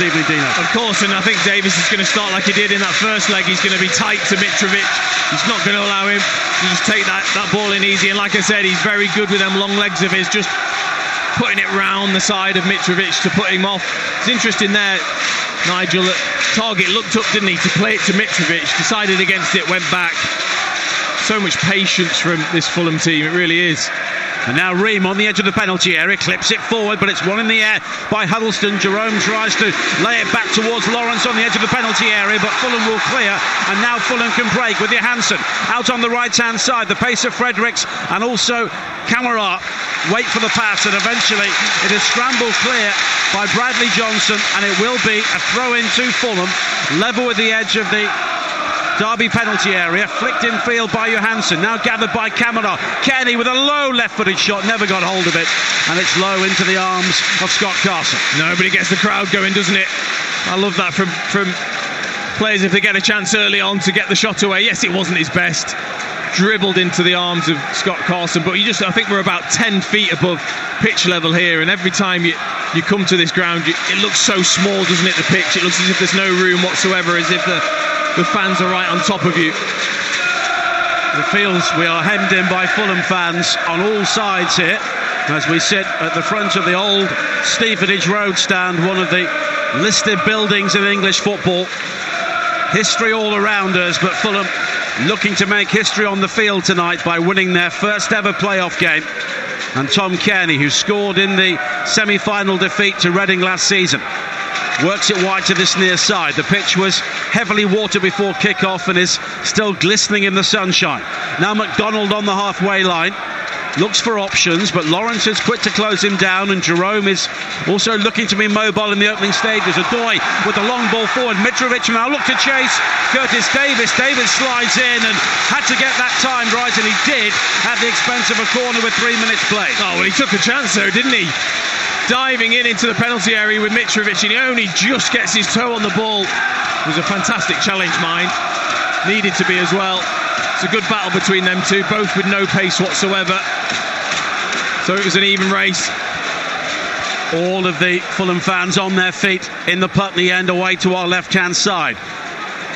evening, Dino. Of course, and I think Davis is going to start like he did in that first leg. He's going to be tight to Mitrovic. He's not going to allow him to just take that ball in easy. And like I said, he's very good with them long legs of his, just putting it round the side of Mitrovic to put him off. It's interesting there, Nigel, that Target looked up, didn't he, to play it to Mitrovic, decided against it, went back. So much patience from this Fulham team, it really is. And now Ream on the edge of the penalty area, clips it forward, but it's one in the air by Huddleston. Jerome tries to lay it back towards Lawrence on the edge of the penalty area, but Fulham will clear, and now Fulham can break with Johansson out on the right-hand side. The pace of Fredericks and also Kamara wait for the pass, and eventually it is scrambled clear by Bradley Johnson, and it will be a throw-in to Fulham, level with the edge of the Derby penalty area, flicked in field by Johansson, now gathered by Kamara. Kearney with a low left-footed shot, never got hold of it, and it's low into the arms of Scott Carson. Nobody gets the crowd going, doesn't it? I love that from players if they get a chance early on to get the shot away. Yes, it wasn't his best, dribbled into the arms of Scott Carson, but I think we're about 10 feet above pitch level here, and every time you come to this ground, it looks so small, doesn't it, the pitch? It looks as if there's no room whatsoever, as if the fans are right on top of you. It feels we are hemmed in by Fulham fans on all sides here as we sit at the front of the old Stevenage Road stand, one of the listed buildings in English football. History all around us, but Fulham looking to make history on the field tonight by winning their first ever playoff game. And Tom Kearney, who scored in the semi-final defeat to Reading last season, works it wide to this near side. The pitch was heavily watered before kick-off and is still glistening in the sunshine. Now McDonald on the halfway line, looks for options, but Lawrence is quick to close him down, and Jerome is also looking to be mobile in the opening stages. Adoy with the long ball forward. Mitrovic now look to chase Curtis Davis. Davis slides in and had to get that timed right, and he did at the expense of a corner with 3 minutes played. Oh, well, he took a chance though, didn't he? Diving into the penalty area with Mitrovic, and he only just gets his toe on the ball. It was a fantastic challenge, mind. Needed to be as well. It's a good battle between them two, both with no pace whatsoever. So it was an even race. All of the Fulham fans on their feet in the Putney end away to our left-hand side.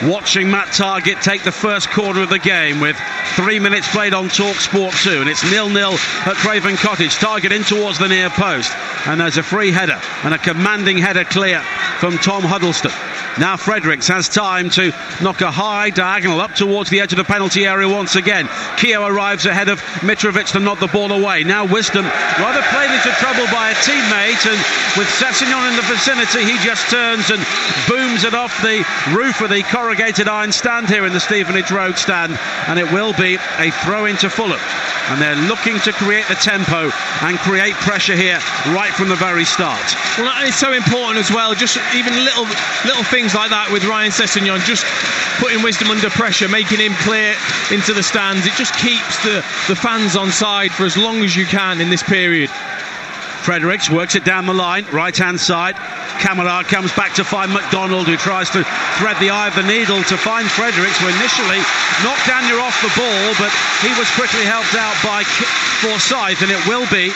Watching Matt Targett take the first quarter of the game with 3 minutes played on TalkSport 2, and it's 0-0 at Craven Cottage. Targett in towards the near post, and there's a free header and a commanding header clear from Tom Huddleston. Now Fredericks has time to knock a high diagonal up towards the edge of the penalty area once again. Keogh arrives ahead of Mitrovic to nod the ball away. Now Wisdom rather played into trouble by a teammate, and with Sessegnon in the vicinity, he just turns and booms it off the roof of the corrugated iron stand here in the Stevenage Road stand, and it will be a throw into Fulham. And they're looking to create the tempo and create pressure here right from the very start. Well, that is so important as well. Just even little things like that with Ryan Sessegnon, just putting Wisdom under pressure, making him clear into the stands. It just keeps the fans on side for as long as you can in this period. Fredericks works it down the line, right-hand side. Kamara comes back to find McDonald, who tries to thread the eye of the needle to find Fredericks, who initially knocked Daniel off the ball, but he was quickly helped out by Forsyth, and it will be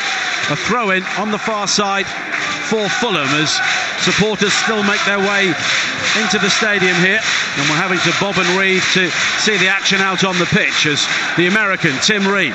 a throw-in on the far side for Fulham as supporters still make their way into the stadium here, and we're having to bob and weave to see the action out on the pitch as the American Tim Ream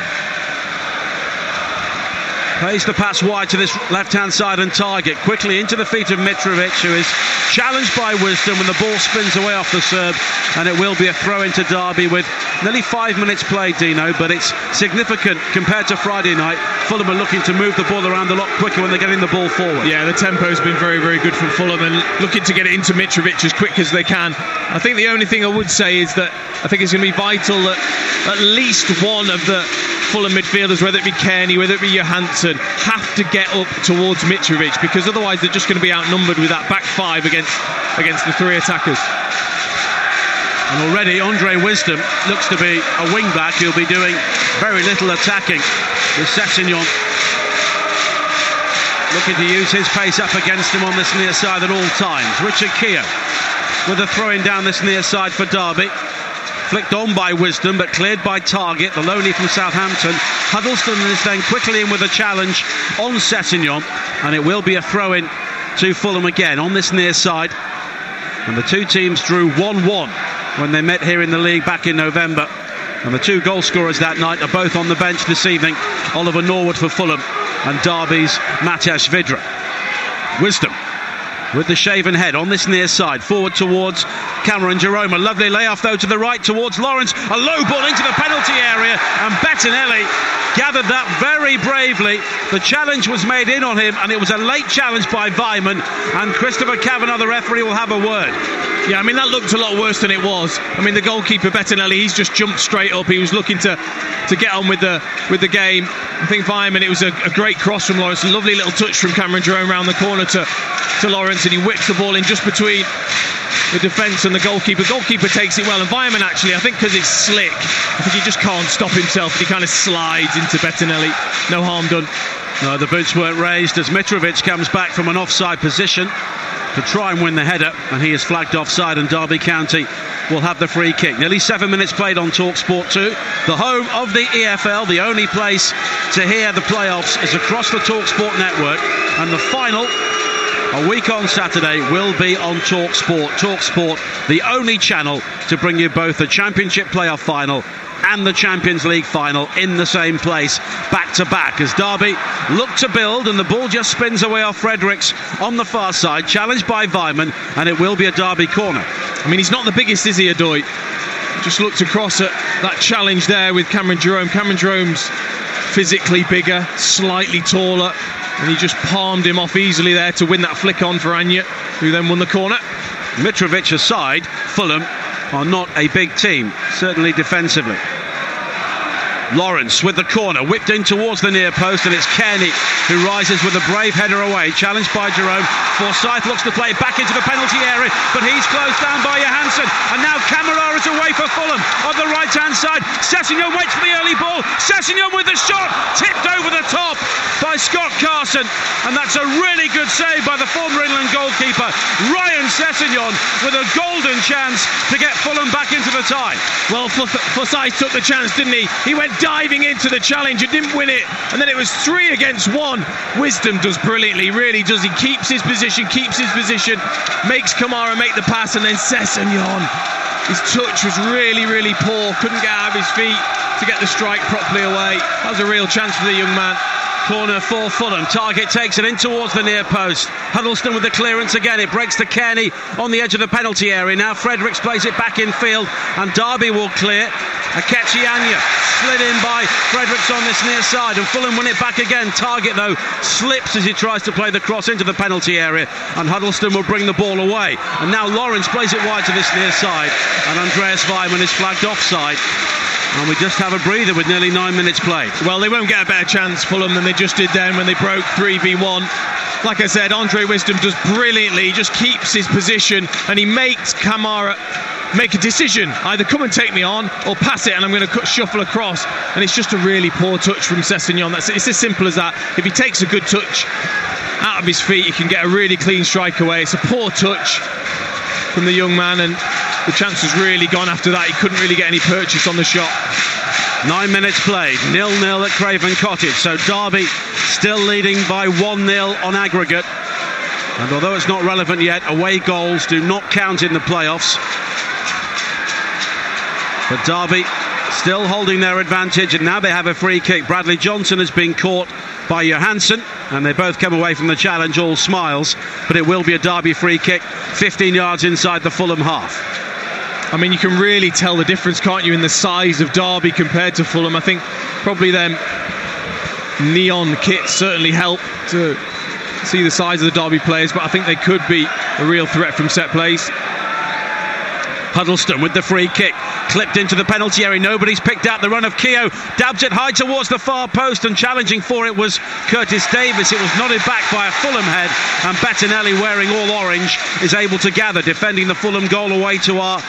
plays the pass wide to this left-hand side, and Targett quickly into the feet of Mitrovic, who is challenged by Wisdom, and the ball spins away off the Serb, and it will be a throw into Derby with nearly 5 minutes played, Dino, but it's significant compared to Friday night. Fulham are looking to move the ball around a lot quicker when they're getting the ball forward. Yeah, the tempo's been very, very good from Fulham, and looking to get it into Mitrovic as quick as they can. I think the only thing I would say is that I think it's going to be vital that at least one of the Fulham midfielders, whether it be Kearney, whether it be Johansson, have to get up towards Mitrovic, because otherwise they're just going to be outnumbered with that back five against the three attackers. And already Andre Wisdom looks to be a wing-back who'll be doing very little attacking, with Sessegnon looking to use his pace up against him on this near side at all times. Richard Keogh with a throw-in down this near side for Derby. Flicked on by Wisdom, but cleared by Targett, the loanee from Southampton. Huddleston is then quickly in with a challenge on Sessegnon, and it will be a throw-in to Fulham again on this near side. And the two teams drew 1-1 when they met here in the league back in November. And the two goal scorers that night are both on the bench this evening. Oliver Norwood for Fulham and Derby's Matej Vydra. Wisdom with the shaven head on this near side, forward towards Cameron Jerome. A lovely layoff though to the right towards Lawrence. A low ball into the penalty area, and Bettinelli gathered that very bravely. The challenge was made in on him, and it was a late challenge by Vyman, and Christopher Kavanagh, the referee, will have a word. Yeah, I mean, that looked a lot worse than it was. I mean, the goalkeeper Bettinelli, he's just jumped straight up. He was looking to get on with the game. I think Vyman, it was a great cross from Lawrence, a lovely little touch from Cameron Jerome round the corner to Lawrence, and he whips the ball in just between the defence and the goalkeeper. Goalkeeper takes it well, and Vyman actually, I think because it's slick, I think he just can't stop himself. He kind of slides into Bettinelli. No harm done. No, the boots weren't raised as Mitrovic comes back from an offside position to try and win the header, and he is flagged offside, and Derby County will have the free kick. Nearly 7 minutes played on TalkSport 2, the home of the EFL. The only place to hear the playoffs is across the TalkSport network, and the final a week on Saturday will be on TalkSport. TalkSport, the only channel to bring you both the Championship playoff final and the Champions League final in the same place, back to back, as Derby look to build, and the ball just spins away off Fredericks on the far side, challenged by Vyman, and it will be a Derby corner. I mean, he's not the biggest, is he, Adoy? Just looked across at that challenge there with Cameron Jerome. Cameron Jerome's physically bigger, slightly taller, and he just palmed him off easily there to win that flick on for Anya, who then won the corner. Mitrovic aside, Fulham are not a big team, certainly defensively. Lawrence with the corner, whipped in towards the near post, and it's Kearney who rises with a brave header away, challenged by Jerome. Forsyth looks to play it back into the penalty area, but he's closed down by Johansson, and now Camara is away for Fulham on the right hand side. Sessegnon waits for the early ball. Sessegnon with the shot, tipped over the top by Scott Carson, and that's a really good save by the former England goalkeeper Ryan Sessegnon, with a golden chance to get Fulham back into the tie. Well, Forsyth took the chance, didn't he? He went diving into the challenge and didn't win it, and then it was 3 against 1. Wisdom does brilliantly, really does. He keeps his position, makes Kamara make the pass, and then Sessegnon, his touch was really poor, couldn't get out of his feet to get the strike properly away. That was a real chance for the young man. Corner for Fulham. Target takes it in towards the near post. Huddleston with the clearance again. It breaks to Kearney on the edge of the penalty area. Now Fredericks plays it back in field, and Derby will clear. Akechi Anya slid in by Fredericks on this near side, and Fulham win it back again. Target though slips as he tries to play the cross into the penalty area, and Huddleston will bring the ball away. And now Lawrence plays it wide to this near side, and Andreas Vyman is flagged offside. And we just have a breather with nearly 9 minutes played. Well, they won't get a better chance, Fulham, than they just did then when they broke 3v1. Like I said, Andre Wisdom does brilliantly. He just keeps his position, and he makes Kamara make a decision. Either come and take me on, or pass it, and I'm going to shuffle across. And it's just a really poor touch from Sessegnon. It's as simple as that. If he takes a good touch out of his feet, he can get a really clean strike away. It's a poor touch from the young man, and the chance was really gone after that. He couldn't really get any purchase on the shot. 9 minutes played, 0-0 at Craven Cottage. So Derby still leading by 1-0 on aggregate. And although it's not relevant yet, away goals do not count in the playoffs. But Derby still holding their advantage, and now they have a free kick. Bradley Johnson has been caught by Johansson, and they both come away from the challenge all smiles. But it will be a Derby free kick, 15 yards inside the Fulham half. I mean, you can really tell the difference, can't you, in the size of Derby compared to Fulham. I think probably them neon kits certainly help to see the size of the Derby players, but I think they could be a real threat from set plays. Huddleston with the free kick, clipped into the penalty area. Nobody's picked out the run of Keogh. Dabs it high towards the far post, and challenging for it was Curtis Davis. It was nodded back by a Fulham head, and Bettinelli, wearing all orange, is able to gather, defending the Fulham goal away to our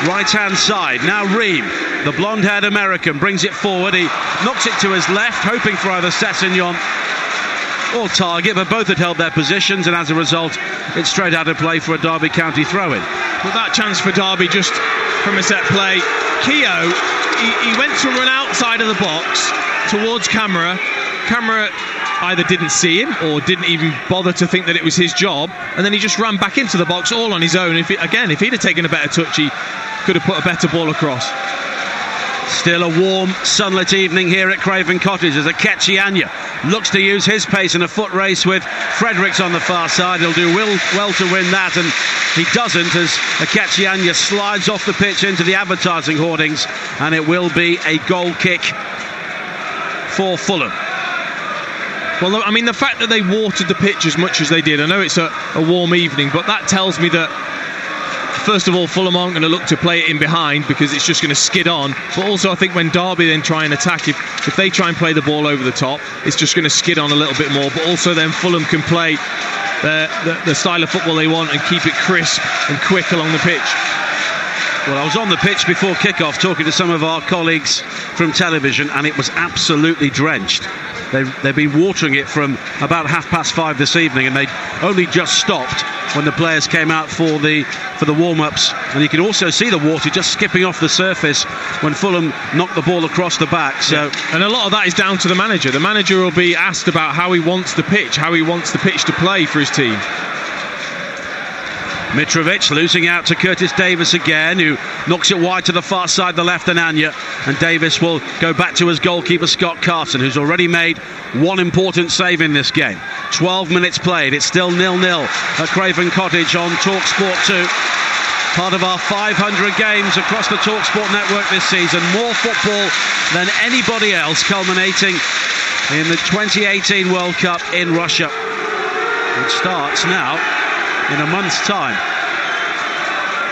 right-hand side. Now Ream, the blonde-haired American, brings it forward. He knocks it to his left, hoping for either Sessegnon or Target, but both had held their positions, and as a result, it's straight out of play for a Derby County throw-in. But that chance for Derby just from a set play. Keogh, he went to run outside of the box towards Kamara. Kamara either didn't see him or didn't even bother to think that it was his job, and then he just ran back into the box all on his own. If he'd have taken a better touch, he could have put a better ball across. Still a warm, sunlit evening here at Craven Cottage as Akechi Anya looks to use his pace in a foot race with Fredericks on the far side. He'll do well to win that, and he doesn't as Akechi Anya slides off the pitch into the advertising hoardings, and it will be a goal kick for Fulham. Well, I mean, the fact that they watered the pitch as much as they did, I know it's a warm evening, but that tells me that first of all, Fulham aren't going to look to play it in behind because it's just going to skid on. But also, I think when Derby then try and attack, if they try and play the ball over the top, it's just going to skid on a little bit more. But also then Fulham can play the style of football they want and keep it crisp and quick along the pitch. Well, I was on the pitch before kick-off talking to some of our colleagues from television, and it was absolutely drenched. They've been watering it from about 5:30 this evening, and they only just stopped when the players came out for the warm-ups. And you can also see the water just skipping off the surface when Fulham knocked the ball across the back. So, yeah. And a lot of that is down to the manager. The manager will be asked about how he wants the pitch to play for his team. Mitrovic losing out to Curtis Davis again, who knocks it wide to the far side, the left, and Anya. And Davis will go back to his goalkeeper, Scott Carson, who's already made one important save in this game. 12 minutes played. It's still 0-0 at Craven Cottage on TalkSport 2. Part of our 500 games across the TalkSport network this season. More football than anybody else, culminating in the 2018 World Cup in Russia. It starts now in a month's time.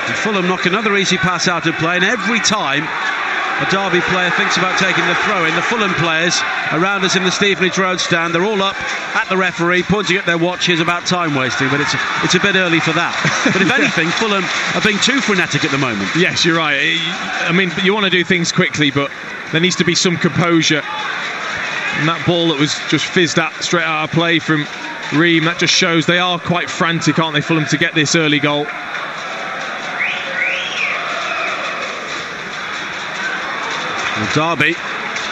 And Fulham knock another easy pass out of play, and every time a Derby player thinks about taking the throw in, the Fulham players around us in the Stevenage Road stand, they're all up at the referee pointing at their watches about time wasting, but it's a bit early for that. But if anything, Fulham are being too frenetic at the moment. Yes, you're right. I mean, you want to do things quickly, but there needs to be some composure. And that ball that was just fizzed out straight out of play from Ream, that just shows they are quite frantic, aren't they, Fulham, to get this early goal. Well, Derby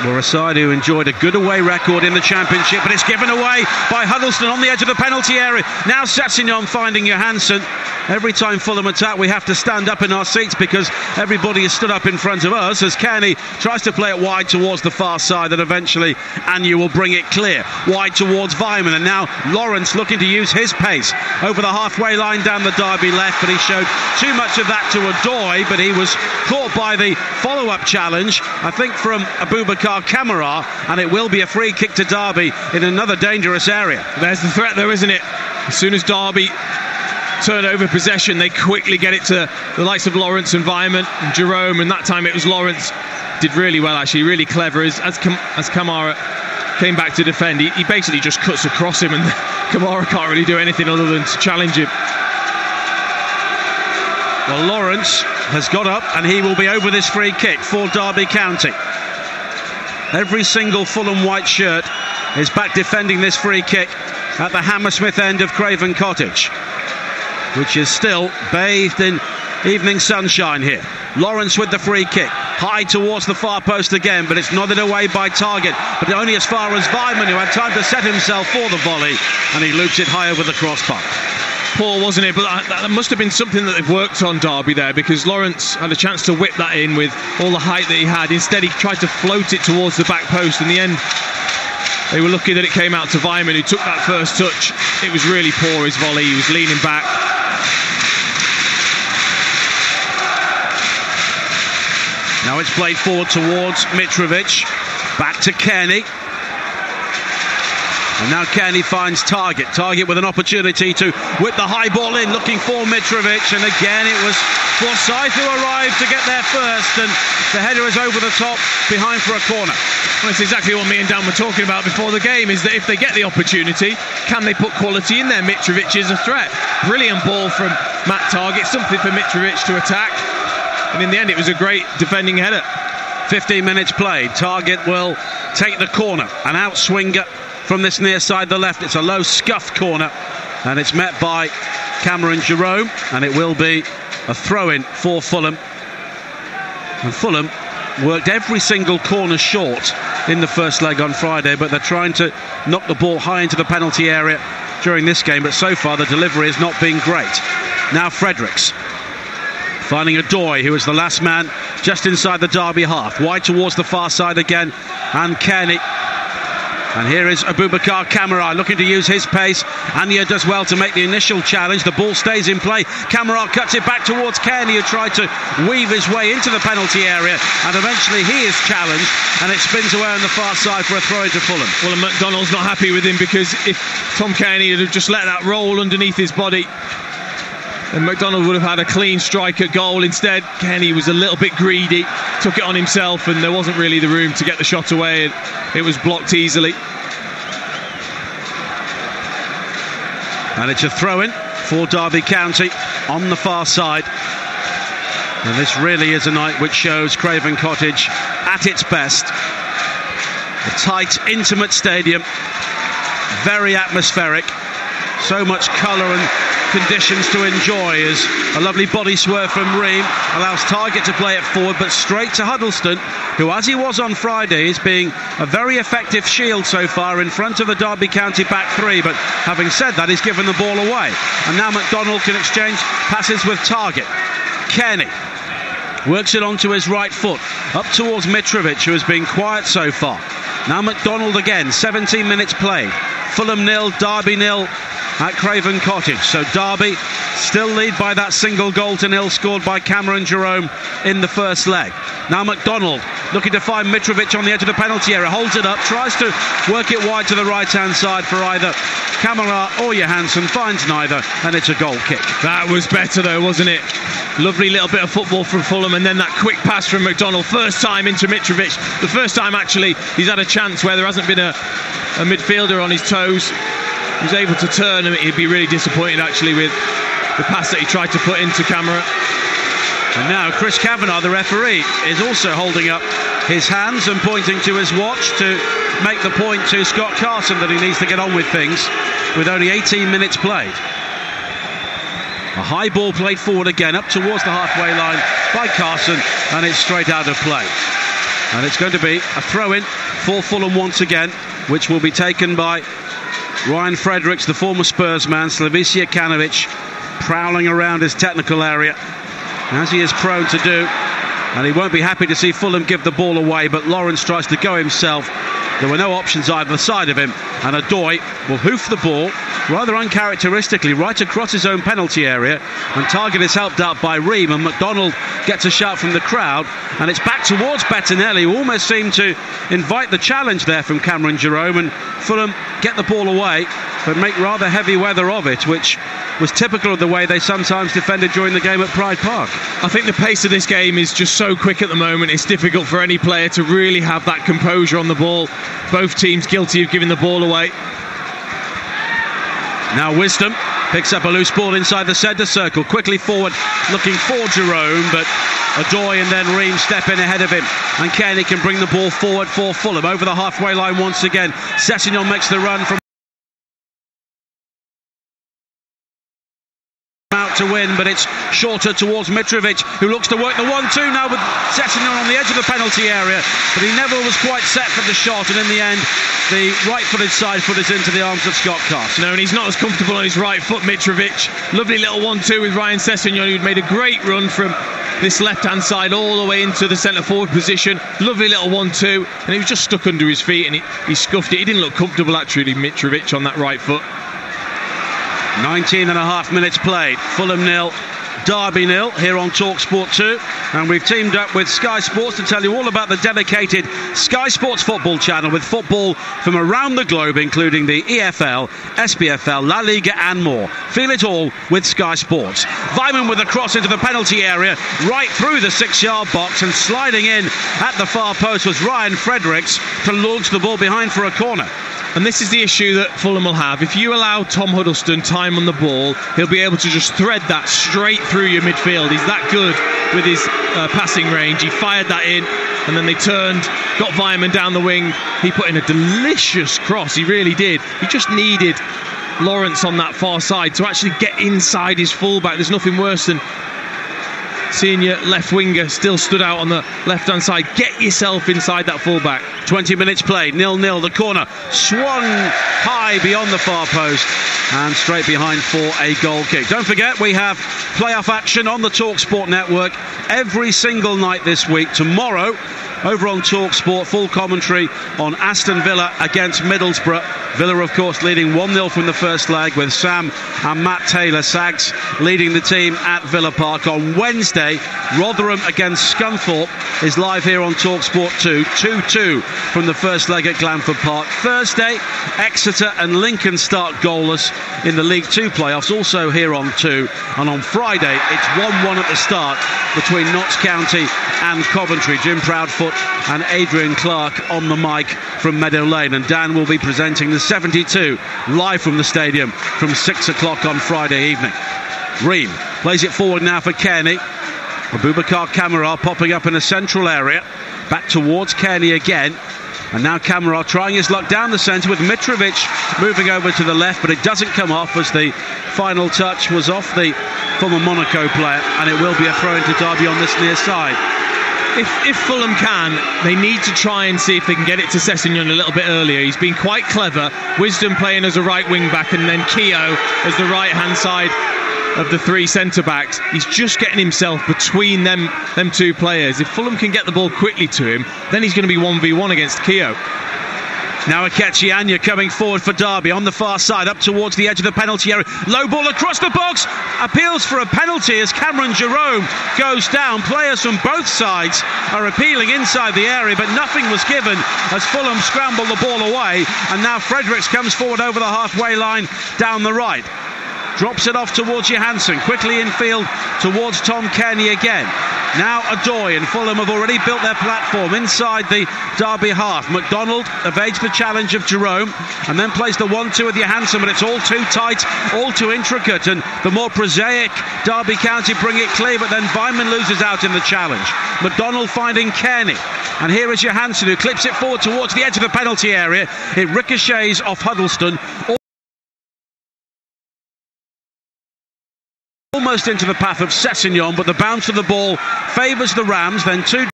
were a side who enjoyed a good away record in the Championship, but it's given away by Huddleston on the edge of the penalty area. Now Sassignon finding Johansson. Every time Fulham attack, we have to stand up in our seats because everybody is stood up in front of us as Kearney tries to play it wide towards the far side, and eventually Anu will bring it clear wide towards Weimann. And now Lawrence looking to use his pace over the halfway line down the Derby left, but he showed too much of that to Adoy, but he was caught by the follow-up challenge, I think, from Abubakar Kamara, and it will be a free kick to Derby in another dangerous area. There's the threat there, isn't it? As soon as Derby turn over possession, they quickly get it to the likes of Lawrence and Weimann and Jerome, and that time it was Lawrence. Did really well, actually, really clever as Kamara came back to defend. He basically just cuts across him, and Kamara can't really do anything other than to challenge him. Well, Lawrence has got up, and he will be over this free kick for Derby County. Every single Fulham white shirt is back defending this free kick at the Hammersmith end of Craven Cottage, which is still bathed in evening sunshine here. Lawrence with the free kick, high towards the far post again, but it's nodded away by Target, but only as far as Weimann, who had time to set himself for the volley, and he loops it high over the crossbar. Poor, wasn't it? But that must have been something that they've worked on, Derby, there, because Lawrence had a chance to whip that in with all the height that he had. Instead, he tried to float it towards the back post. In the end, they were lucky that it came out to Weimann, who took that first touch. It was really poor, his volley. He was leaning back. Now it's played forward towards Mitrovic. Back to Kearney. And now Kearney finds Target. Target with an opportunity to whip the high ball in, looking for Mitrovic. And again, it was Forsyth who arrived to get there first. And the header is over the top, behind for a corner. Well, that's exactly what me and Dan were talking about before the game, is that if they get the opportunity, can they put quality in there? Mitrovic is a threat. Brilliant ball from Matt Target, something for Mitrovic to attack. And in the end, it was a great defending header. 15 minutes played. Target will take the corner. An outswinger from this near side, the left. It's a low scuffed corner, and it's met by Cameron Jerome, and it will be a throw-in for Fulham. And Fulham worked every single corner short in the first leg on Friday, but they're trying to knock the ball high into the penalty area during this game, but so far the delivery has not been great. Now Fredericks finding Adoy, who was the last man just inside the Derby half, wide towards the far side again, and Kearney. And here is Abubakar Kamara looking to use his pace. Anya does well to make the initial challenge. The ball stays in play. Kamara cuts it back towards Kearney, who tried to weave his way into the penalty area, and eventually he is challenged, and it spins away on the far side for a throw into Fulham. Well, and McDonald's not happy with him, because if Tom Kearney had just let that roll underneath his body, and McDonald would have had a clean strike at goal. Instead, Kearney was a little bit greedy, took it on himself, and there wasn't really the room to get the shot away. It was blocked easily. And it's a throw-in for Derby County on the far side. And this really is a night which shows Craven Cottage at its best. A tight, intimate stadium, very atmospheric, so much colour and conditions to enjoy, as a lovely body swerve from Ream allows Targett to play it forward, but straight to Huddleston, who, as he was on Friday, is being a very effective shield so far in front of the Derby County back three. But having said that, he's given the ball away, and now McDonald can exchange passes with Targett. Kearney works it onto his right foot up towards Mitrovic, who has been quiet so far. Now McDonald again, 17 minutes played. Fulham 0, Derby 0 at Craven Cottage. So Derby still lead by that single goal to nil scored by Cameron Jerome in the first leg. Now McDonald looking to find Mitrovic on the edge of the penalty area, holds it up, tries to work it wide to the right hand side for either Kamara or Johansson, finds neither, and it's a goal kick. That was better though, wasn't it? Lovely little bit of football from Fulham, and then that quick pass from McDonald, first time into Mitrovic, the first time actually he's had a chance where there hasn't been a midfielder on his toes. He was able to turn, and he'd be really disappointed actually with the pass that he tried to put into Kamara. And now Chris Kavanagh, the referee, is also holding up his hands and pointing to his watch to make the point to Scott Carson that he needs to get on with things with only 18 minutes played. A high ball played forward again up towards the halfway line by Carson, and it's straight out of play. And it's going to be a throw-in for Fulham once again, which will be taken by Ryan Fredericks, the former Spurs man. Slavicia Kanovic prowling around his technical area, as he is prone to do, and he won't be happy to see Fulham give the ball away, but Lawrence tries to go himself. There were no options either side of him, and Adoy will hoof the ball rather uncharacteristically right across his own penalty area, and Targett is helped out by Ream, and McDonald gets a shout from the crowd, and it's back towards Bettinelli, who almost seemed to invite the challenge there from Cameron Jerome, and Fulham get the ball away but make rather heavy weather of it, which was typical of the way they sometimes defended during the game at Pride Park. I think the pace of this game is just so quick at the moment, it's difficult for any player to really have that composure on the ball. Both teams guilty of giving the ball away. Now Wisdom picks up a loose ball inside the centre circle, quickly forward looking for Jerome, but Adoy and then Ream step in ahead of him, and Kearney can bring the ball forward for Fulham over the halfway line once again. Sessegnon makes the run from out to win, but it's shorter towards Mitrovic, who looks to work the 1-2 now with Sessegnon on the edge of the penalty area, but he never was quite set for the shot, and in the end the right-footed side foot is into the arms of Scott Carson. No, and he's not as comfortable on his right foot, Mitrovic. Lovely little 1-2 with Ryan Sessegnon, who'd made a great run from this left-hand side all the way into the centre-forward position. Lovely little 1-2, and he was just stuck under his feet, and he scuffed it. He didn't look comfortable actually, Mitrovic, on that right foot. 19 and a half minutes played. Fulham 0, Derby 0 here on TalkSport 2, and we've teamed up with Sky Sports to tell you all about the dedicated Sky Sports football channel with football from around the globe, including the EFL, SPFL, La Liga and more. Feel it all with Sky Sports. Vyman with a cross into the penalty area, right through the 6-yard box, and sliding in at the far post was Ryan Fredericks to launch the ball behind for a corner. And this is the issue that Fulham will have. If you allow Tom Huddleston time on the ball, he'll be able to just thread that straight through your midfield. He's that good with his passing range. He fired that in, and then they turned, got Vyman down the wing. He put in a delicious cross, he really did. He just needed Lawrence on that far side to actually get inside his fullback. There's nothing worse than senior left winger still stood out on the left-hand side. Get yourself inside that full-back. 20 minutes played, 0-0. The corner swung high beyond the far post and straight behind for a goal kick. Don't forget, we have playoff action on the TalkSport network every single night this week. Tomorrow, over on TalkSport, full commentary on Aston Villa against Middlesbrough. Villa, of course, leading 1-0 from the first leg with Sam and Matt Taylor. Sags leading the team at Villa Park. On Wednesday, Rotherham against Scunthorpe is live here on TalkSport 2. 2-2 from the first leg at Glanford Park. Thursday, Exeter and Lincoln start goalless in the League 2 playoffs, also here on 2. And on Friday, it's 1-1 at the start between Notts County and Coventry. Jim Proudfoot and Adrian Clark on the mic from Meadow Lane, and Dan will be presenting the 72 live from the stadium from 6 o'clock on Friday evening. Ream plays it forward now for Kearney. Abubakar Kamara popping up in a central area, back towards Kearney again, and now Kamara trying his luck down the centre with Mitrovic moving over to the left, but it doesn't come off as the final touch was off the former Monaco player, and it will be a throw into Derby on this near side. If Fulham can, they need to try and see if they can get it to Sessegnon a little bit earlier. He's been quite clever. Wisdom playing as a right wing back, and then Keogh as the right hand side of the three centre backs. He's just getting himself between them two players. If Fulham can get the ball quickly to him, then he's going to be 1v1 against Keogh. Now Akechi Anya coming forward for Derby on the far side, up towards the edge of the penalty area. Low ball across the box, appeals for a penalty as Cameron Jerome goes down. Players from both sides are appealing inside the area, but nothing was given as Fulham scramble the ball away. And now Fredericks comes forward over the halfway line down the right. Drops it off towards Johansson, quickly infield towards Tom Kearney again. Now Adoy, and Fulham have already built their platform inside the Derby half. McDonald evades the challenge of Jerome and then plays the 1-2 with Johansson, but it's all too tight, all too intricate, and the more prosaic Derby County bring it clear, but then Weimann loses out in the challenge. McDonald finding Kearney, and here is Johansson who clips it forward towards the edge of the penalty area. It ricochets off Huddleston, almost into the path of Sessegnon, but the bounce of the ball favours the Rams. Then two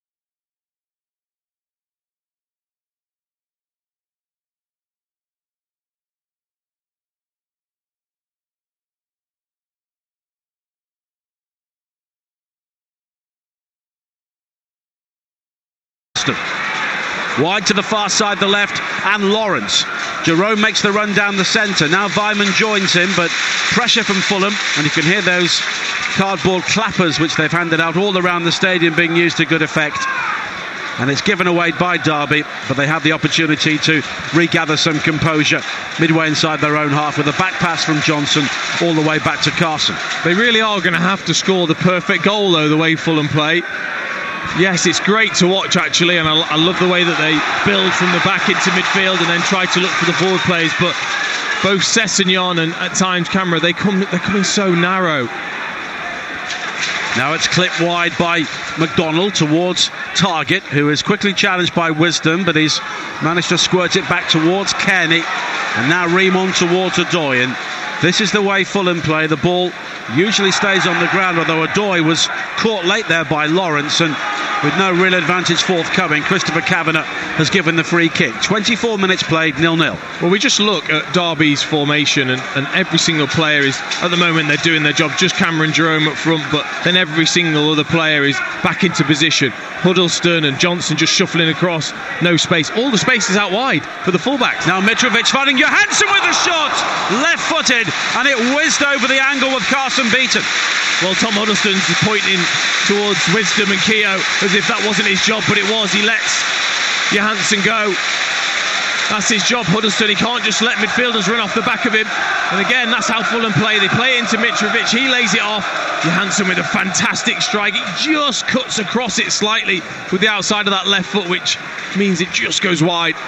wide to the far side, the left, and Lawrence. Jerome makes the run down the centre. Now Weimann joins him, but pressure from Fulham, and you can hear those cardboard clappers which they've handed out all around the stadium being used to good effect. And it's given away by Derby, but they have the opportunity to regather some composure midway inside their own half with a back pass from Johnson all the way back to Carson. They really are going to have to score the perfect goal, though, the way Fulham play. Yes, it's great to watch, actually, and I love the way that they build from the back into midfield and then try to look for the forward players. But both Sessegnon and at times Camera, they're coming so narrow. Now it's clipped wide by McDonald towards Target, who is quickly challenged by Wisdom, but he's managed to squirt it back towards Kearney. And now Remon towards Adoy. And this is the way Fulham play. The ball usually stays on the ground, although Adoy was caught late there by Lawrence, and with no real advantage forthcoming, Christopher Kavanagh has given the free kick. 24 minutes played, 0-0. Well, we just look at Derby's formation, and every single player is, at the moment, they're doing their job. Just Cameron Jerome up front, but then every single other player is back into position. Huddleston and Johnson just shuffling across, no space. All the space is out wide for the fullbacks. Now Mitrovic finding Johansson with a shot, left-footed, and it whizzed over the angle with Carson Beaton. Well, Tom Huddleston's pointing towards Wisdom and Keogh as if that wasn't his job, but it was. He lets Johansson go. That's his job, Huddleston. He can't just let midfielders run off the back of him. And again, that's how Fulham play. They play it into Mitrovic. He lays it off. Johansson with a fantastic strike. It just cuts across it slightly with the outside of that left foot, which means it just goes wide.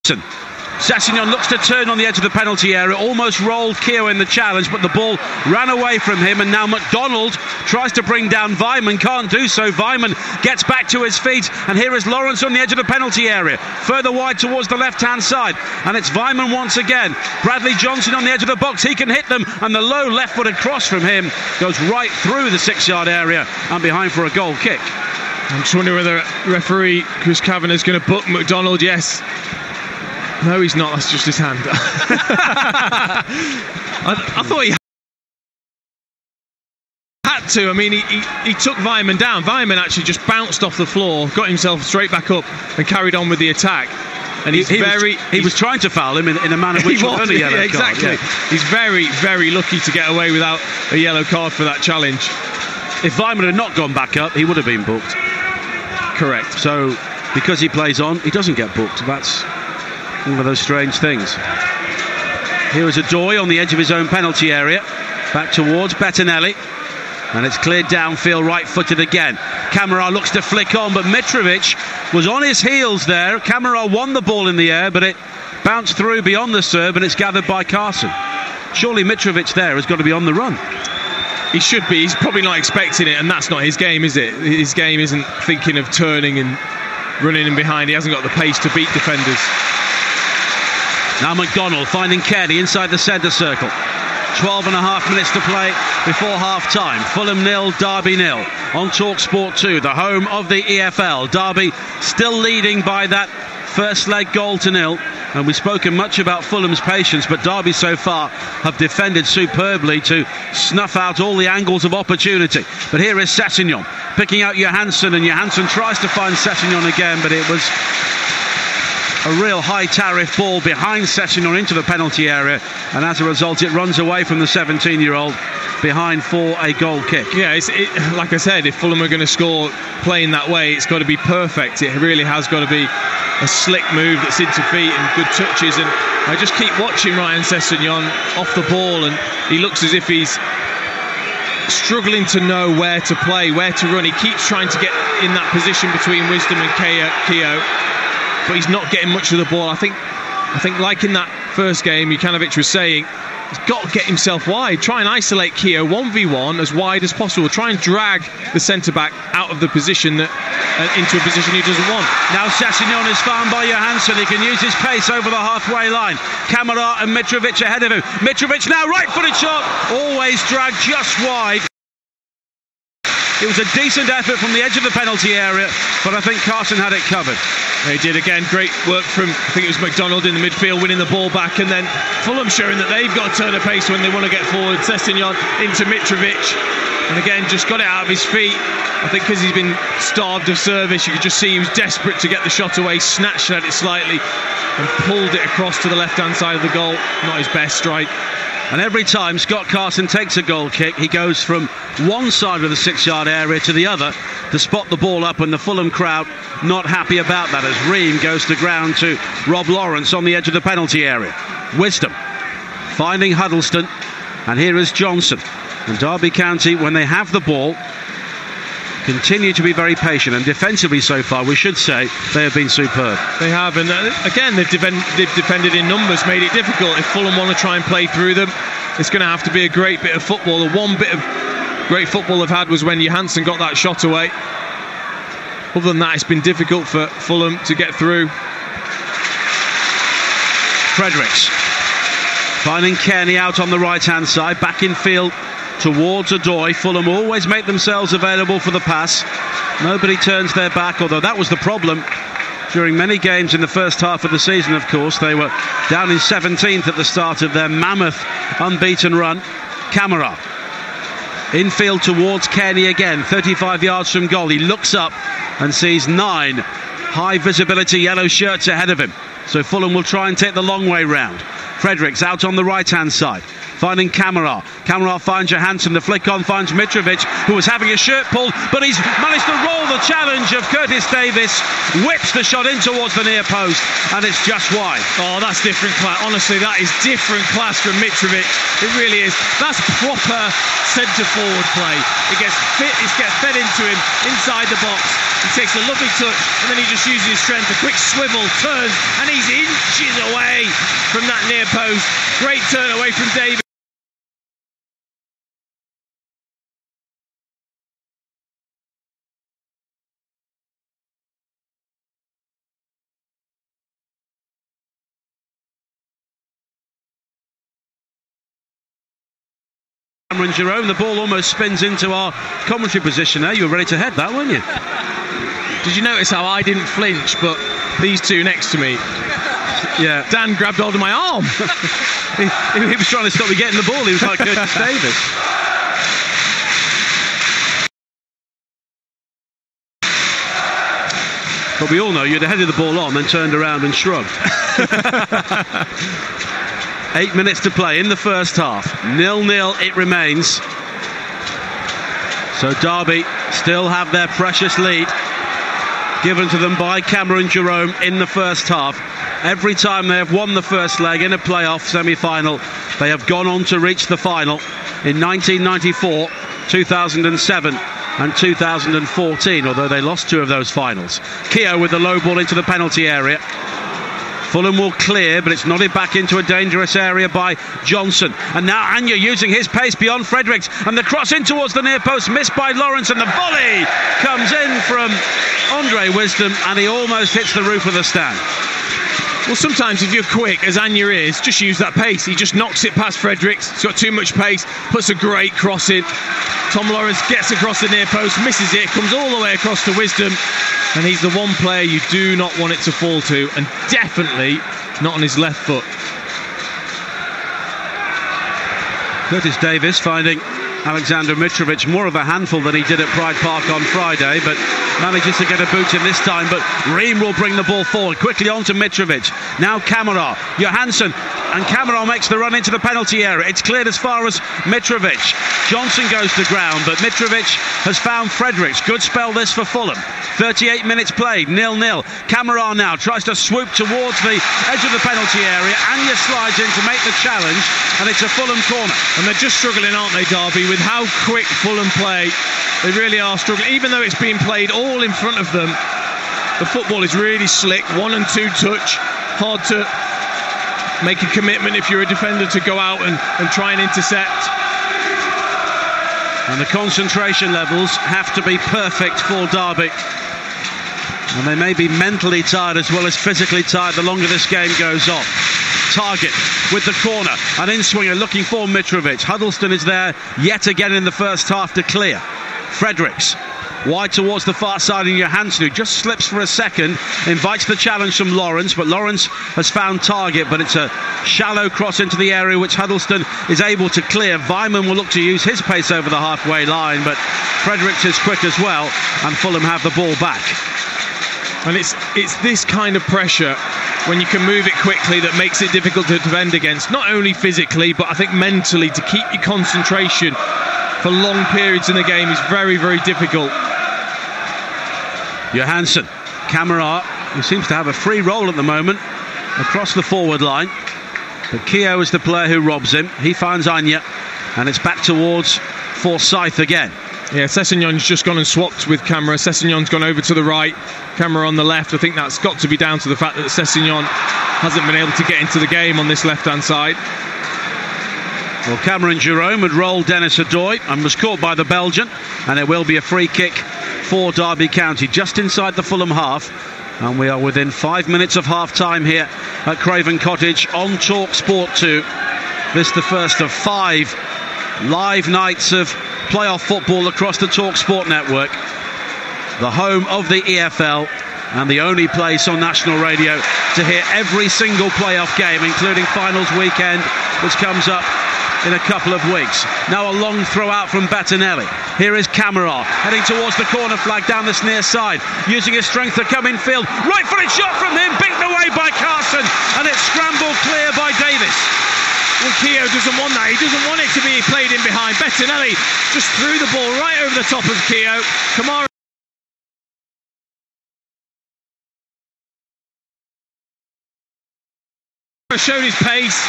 Sessegnon looks to turn on the edge of the penalty area, almost rolled Keogh in the challenge, but the ball ran away from him, and now McDonald tries to bring down Weimann, can't do so. Weimann gets back to his feet, and here is Lawrence on the edge of the penalty area, further wide towards the left-hand side, and it's Weimann once again. Bradley Johnson on the edge of the box, he can hit them, and the low left-footed cross from him goes right through the 6-yard area and behind for a goal kick. I'm just wondering whether referee Chris Kavanagh is going to book McDonald. Yes. No, he's not. That's just his hand. I thought he had to. I mean, he took Weimann down. Weimann actually just bounced off the floor, got himself straight back up, and carried on with the attack. And he was trying to foul him in a manner which was only a yellow card. Exactly. Yeah. He's very, very lucky to get away without a yellow card for that challenge. If Weimann had not gone back up, he would have been booked. Correct. So, because he plays on, he doesn't get booked. That's one of those strange things. Here is Adoy on the edge of his own penalty area, back towards Bettinelli, and it's cleared downfield, right-footed again. Kamara looks to flick on, but Mitrovic was on his heels there. Kamara won the ball in the air, but it bounced through beyond the serve, and it's gathered by Carson. Surely Mitrovic there has got to be on the run. He should be. He's probably not expecting it, and that's not his game, is it? His game isn't thinking of turning and running in behind. He hasn't got the pace to beat defenders. Now McDonald finding Kearney inside the centre circle. 12.5 minutes to play before half-time. Fulham 0, Derby 0 on TalkSport 2, the home of the EFL. Derby still leading by that first leg goal to 0. And we've spoken much about Fulham's patience, but Derby so far have defended superbly to snuff out all the angles of opportunity. But here is Sessegnon picking out Johansson, and Johansson tries to find Sessegnon again, but it was a real high tariff ball behind Sessegnon into the penalty area, and as a result it runs away from the 17-year-old behind for a goal kick. Yeah, like I said, if Fulham are going to score playing that way, it's got to be perfect. It really has got to be a slick move that's into feet and good touches, and I just keep watching Ryan Sessegnon off the ball, and he looks as if he's struggling to know where to play, where to run. He keeps trying to get in that position between Wisdom and Keogh, but he's not getting much of the ball. I think like in that first game, Jukanovic was saying, he's got to get himself wide. Try and isolate Keogh 1v1 as wide as possible. Try and drag the centre-back out of the position into a position he doesn't want. Now Sessegnon is found by Johansson. He can use his pace over the halfway line. Kamara and Mitrovic ahead of him. Mitrovic now, right-footed shot, always dragged just wide. It was a decent effort from the edge of the penalty area, but I think Carson had it covered. They did again. Great work from, I think it was McDonald in the midfield, winning the ball back, and then Fulham showing that they've got to turn a pace when they want to get forward. Sessegnon into Mitrovic, and again just got it out of his feet. I think because he's been starved of service, you could just see he was desperate to get the shot away, snatched at it slightly and pulled it across to the left-hand side of the goal. Not his best strike. And every time Scott Carson takes a goal kick, he goes from one side of the 6-yard area to the other to spot the ball up, and the Fulham crowd not happy about that as Ream goes to ground to Rob Lawrence on the edge of the penalty area. Wisdom finding Huddleston, and here is Johnson. And Derby County, when they have the ball, continue to be very patient, and defensively so far, we should say, they have been superb. They have, and again, they've defended in numbers, made it difficult. If Fulham want to try and play through them, it's going to have to be a great bit of football. The one bit of great football they've had was when Johansson got that shot away. Other than that, it's been difficult for Fulham to get through. Fredericks finding Kearney out on the right-hand side, back in field towards Adoy. Fulham always make themselves available for the pass. Nobody turns their back, although that was the problem during many games in the first half of the season, of course. They were down in 17th at the start of their mammoth unbeaten run. Kamara infield towards Kearney again, 35 yards from goal. He looks up and sees 9 high visibility yellow shirts ahead of him. So Fulham will try and take the long way round. Fredericks out on the right-hand side, finding Kamara. Kamara finds Johansson, the flick on finds Mitrovic, who was having a shirt pulled, but he's managed to roll the challenge of Curtis Davis, whips the shot in towards the near post, and it's just wide. Oh, that's different class. Honestly, that is different class from Mitrovic. It really is. That's proper centre-forward play. It gets fed into him inside the box. He takes a lovely touch, and then he just uses his strength, a quick swivel, turns, and he's inches away from that near post. Great turn away from Davis. Cameron Jerome, the ball almost spins into our commentary position there. You were ready to head that, weren't you? Did you notice how I didn't flinch, but these two next to me? Yeah. Dan grabbed hold of my arm. he was trying to stop me getting the ball. He was like Curtis Davis. But we all know you'd have headed the ball on, then turned around and shrugged. 8 minutes to play in the first half. 0-0 it remains. So Derby still have their precious lead given to them by Cameron Jerome in the first half. Every time they have won the first leg in a playoff semi-final, they have gone on to reach the final in 1994, 2007 and 2014, although they lost two of those finals. Keogh with the low ball into the penalty area. Fulham will clear, but it's nodded back into a dangerous area by Johnson. And now Anya using his pace beyond Fredericks. And the cross in towards the near post, missed by Lawrence. And the volley comes in from Andre Wisdom, and he almost hits the roof of the stand. Well, sometimes if you're quick, as Anya is, just use that pace. He just knocks it past Fredericks. He's got too much pace, puts a great cross in. Tom Lawrence gets across the near post, misses it, comes all the way across to Wisdom. And he's the one player you do not want it to fall to, and definitely not on his left foot. Curtis Davis finding Alexander Mitrovic more of a handful than he did at Pride Park on Friday, but manages to get a boot in this time. But Ream will bring the ball forward quickly on to Mitrovic. Now Kamara, Johansson, and Kamara makes the run into the penalty area. It's cleared as far as Mitrovic. Johnson goes to ground, but Mitrovic has found Fredericks. Good spell this for Fulham. 38 minutes played, 0-0. Kamara now tries to swoop towards the edge of the penalty area. Anya slides in to make the challenge, and it's a Fulham corner. And they're just struggling, aren't they, Derby, with how quick Fulham play. They really are struggling, even though it's being played all in front of them. The football is really slick, 1 and 2 touch, hard to make a commitment if you're a defender to go out and try and intercept. And the concentration levels have to be perfect for Derby. And they may be mentally tired as well as physically tired the longer this game goes on. Target with the corner, an in-swinger looking for Mitrovic. Huddleston is there yet again in the first half to clear. Fredericks wide towards the far side, and Johansson, who just slips for a second, invites the challenge from Lawrence, but Lawrence has found target, but it's a shallow cross into the area which Huddleston is able to clear. Weimann will look to use his pace over the halfway line, but Fredericks is quick as well, and Fulham have the ball back. And it's this kind of pressure, when you can move it quickly, that makes it difficult to defend against, not only physically but I think mentally. To keep your concentration for long periods in the game is very, very difficult. Johansson, Kamara, who seems to have a free roll at the moment across the forward line, but Keogh is the player who robs him. He finds Anya, and it's back towards Forsyth again. Yeah, Sessegnon's just gone and swapped with Kamara. Sessegnon's gone over to the right, Kamara on the left. I think that's got to be down to the fact that Sessegnon hasn't been able to get into the game on this left-hand side. Well, Cameron Jerome had rolled Dennis Adoy and was caught by the Belgian, and it will be a free kick for Derby County just inside the Fulham half. And we are within 5 minutes of half-time here at Craven Cottage on Talk Sport 2. This the first of 5 live nights of playoff football across the Talk Sport network, the home of the EFL and the only place on national radio to hear every single playoff game, including finals weekend, which comes up in a couple of weeks. Now a long throw out from Bettinelli. Here is Kamara heading towards the corner flag down this near side, using his strength to come in field. Right-footed shot from him, beaten away by Carson, and it's scrambled clear by Davis. Well, Keogh doesn't want that. He doesn't want it to be played in behind. Bettinelli just threw the ball right over the top of Keogh. Kamara showed his pace.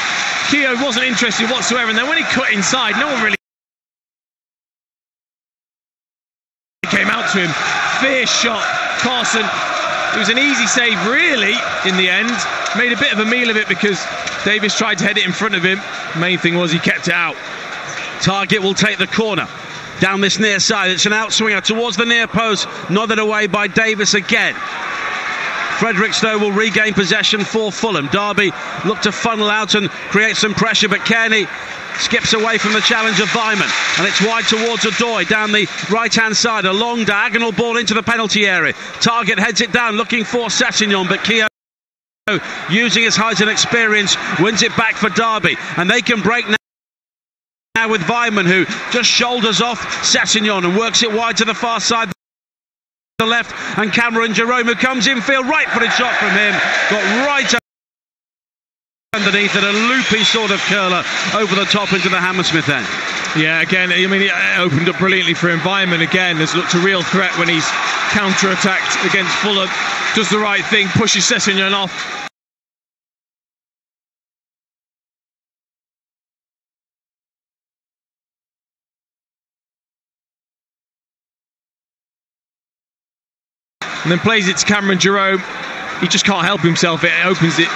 Keogh wasn't interested whatsoever, and then when he cut inside, no one really came out to him. Fierce shot Carson, it was an easy save really in the end. Made a bit of a meal of it because Davis tried to head it in front of him. Main thing was he kept it out. Target will take the corner down this near side. It's an outswinger towards the near post, nodded away by Davis again. Fredericks, though, will regain possession for Fulham. Derby look to funnel out and create some pressure, but Kearney skips away from the challenge of Vyman, and it's wide towards Odoi down the right-hand side. A long diagonal ball into the penalty area. Target heads it down, looking for Sessegnon, but Keogh, using his height and experience, wins it back for Derby, and they can break now with Vyman, who just shoulders off Sessegnon and works it wide to the far side. The left, and Cameron Jerome, who comes infield, right-footed shot from him, got right underneath it, a loopy sort of curler over the top into the Hammersmith end. Yeah, again, I mean, it opened up brilliantly for environment. Again, has looked a real threat when he's counter-attacked against Fulham. Does the right thing, pushes Sessegnon off. And then plays it to Cameron Jerome. He just can't help himself. It opens it.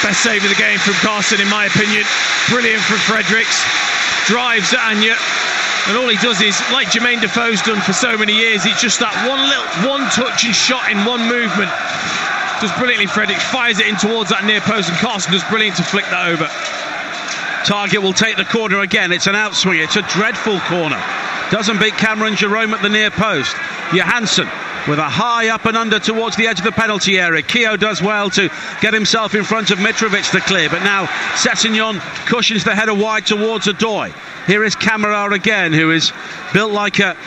Best save of the game from Carson, in my opinion. Brilliant from Fredericks. Drives at Anya, and all he does is, like Jermaine Defoe's done for so many years, it's just that one touch and shot in one movement. Does brilliantly. Fredericks fires it in towards that near post, and Carson does brilliant to flick that over. Target will take the corner again. It's an outswing. It's a dreadful corner. Doesn't beat Cameron Jerome at the near post. Johansson with a high up and under towards the edge of the penalty area. Keogh does well to get himself in front of Mitrovic to clear, but now Sessegnon cushions the header wide towards Odoi. Here is Kamara again, who is built like a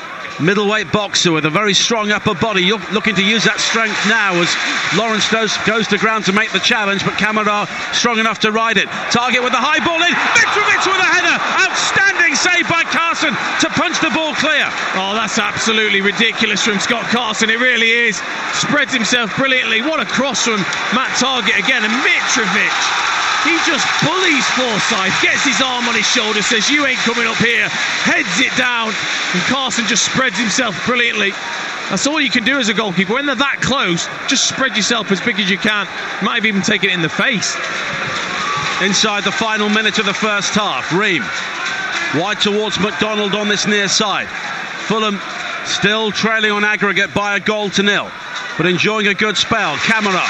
middleweight boxer with a very strong upper body. You're looking to use that strength now as Lawrence goes to ground to make the challenge, but Kamara strong enough to ride it. Target with the high ball in. Mitrovic with a header. Outstanding save by Carson to punch the ball clear. Oh, that's absolutely ridiculous from Scott Carson. It really is. Spreads himself brilliantly. What a cross from Matt Target again. And Mitrovic, he just bullies Forsyth, gets his arm on his shoulder, says, "You ain't coming up here," heads it down, and Carson just spreads himself brilliantly. That's all you can do as a goalkeeper. When they're that close, just spread yourself as big as you can. Might have even taken it in the face. Inside the final minute of the first half, Ream wide towards McDonald on this near side. Fulham still trailing on aggregate by 1-0, but enjoying a good spell. Kamara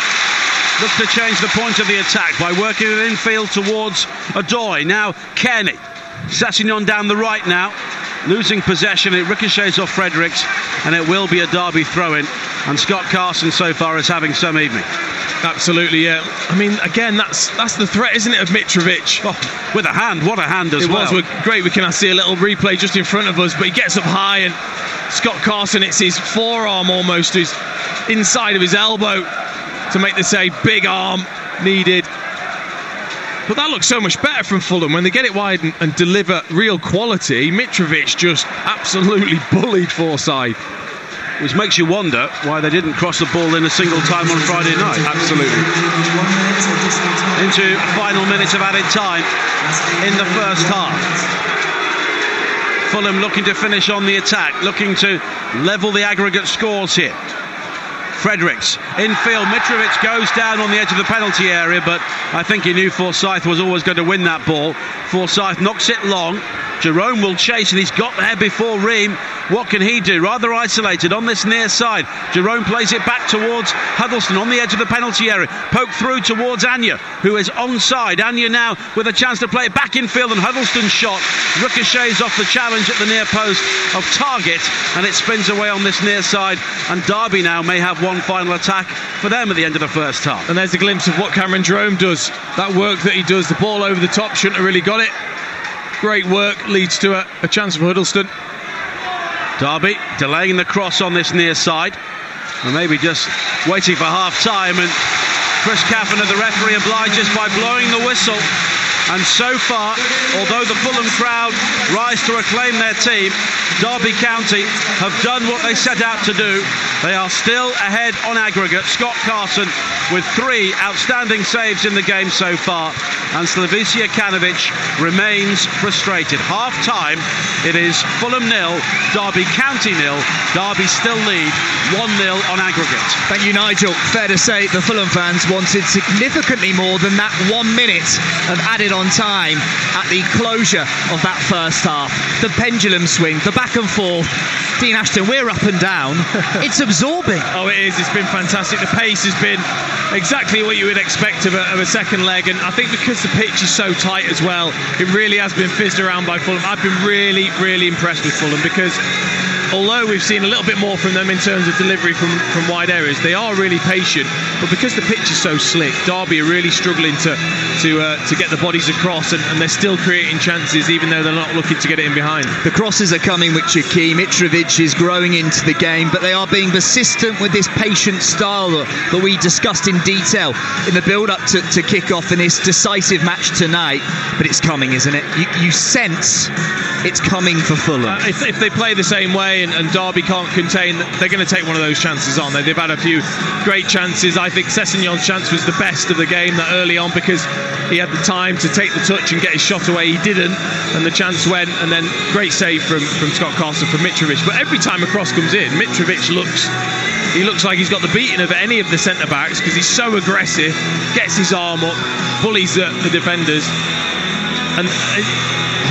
looks to change the point of the attack by working it infield towards Odoi. Now Kearney. Sessegnon down the right now, losing possession. It ricochets off Fredericks, and it will be a Derby throw-in. And Scott Carson so far is having some evening. Absolutely, yeah. I mean, again, that's the threat, isn't it, of Mitrovic? Oh, with a hand, what a hand as well. It was great. We can see a little replay just in front of us, but he gets up high, and Scott Carson, it's his forearm almost, his inside of his elbow to make the save. Big arm needed. But that looks so much better from Fulham when they get it wide and deliver real quality. Mitrovic just absolutely bullied Forsyth. Which makes you wonder why they didn't cross the ball in a single time on Friday night. Absolutely. Into final minutes of added time in the first half. Fulham looking to finish on the attack, looking to level the aggregate scores here. Fredericks infield. Mitrovic goes down on the edge of the penalty area, but I think he knew Forsyth was always going to win that ball. Forsyth knocks it long. Jerome will chase, and he's got there before Ream. What can he do? Rather isolated on this near side. Jerome plays it back towards Huddleston on the edge of the penalty area. Poke through towards Anya, who is onside. Anya now with a chance to play it back infield, and Huddleston's shot ricochets off the challenge at the near post of Target, and it spins away on this near side. And Derby now may have one final attack for them at the end of the first half. And there's a glimpse of what Cameron Jerome does. That work that he does, the ball over the top, shouldn't have really got it. Great work, leads to a chance for Huddleston. Derby delaying the cross on this near side, and maybe just waiting for half-time, and Chris Caffin, the referee, obliges by blowing the whistle. And so far, although the Fulham crowd rise to acclaim their team, Derby County have done what they set out to do. They are still ahead on aggregate. Scott Carson with 3 outstanding saves in the game so far, and Slavica Kanovic remains frustrated. Half-time, it is Fulham 0, Derby County 0. Derby still lead 1-0 on aggregate. Thank you, Nigel. Fair to say the Fulham fans wanted significantly more than that 1 minute of added on time at the closure of that first half. The pendulum swing, the back and forth. Dean Ashton, we're up and down. It's absorbing. Oh, it is. It's been fantastic. The pace has been exactly what you would expect of a second leg, and I think because the pitch is so tight as well, it really has been fizzed around by Fulham. I've been really, really impressed with Fulham, because although we've seen a little bit more from them in terms of delivery from wide areas, they are really patient. But because the pitch is so slick, Derby are really struggling to get the bodies across, and they're still creating chances, even though they're not looking to get it in behind. The crosses are coming, which are key. Mitrovic is growing into the game, but they are being persistent with this patient style that we discussed in detail in the build-up to kick-off in this decisive match tonight. But it's coming, isn't it? You sense it's coming for Fulham. If they play the same way and Derby can't contain, they're going to take one of those chances, aren't they? They've had a few great chances. I think Sessegnon's chance was the best of the game that early on, because he had the time to take the touch and get his shot away. He didn't, and the chance went, and then great save from Scott Carson from Mitrovic. But every time a cross comes in, Mitrovic looks like he's got the beating of any of the centre-backs, because he's so aggressive, gets his arm up, bullies the defenders. And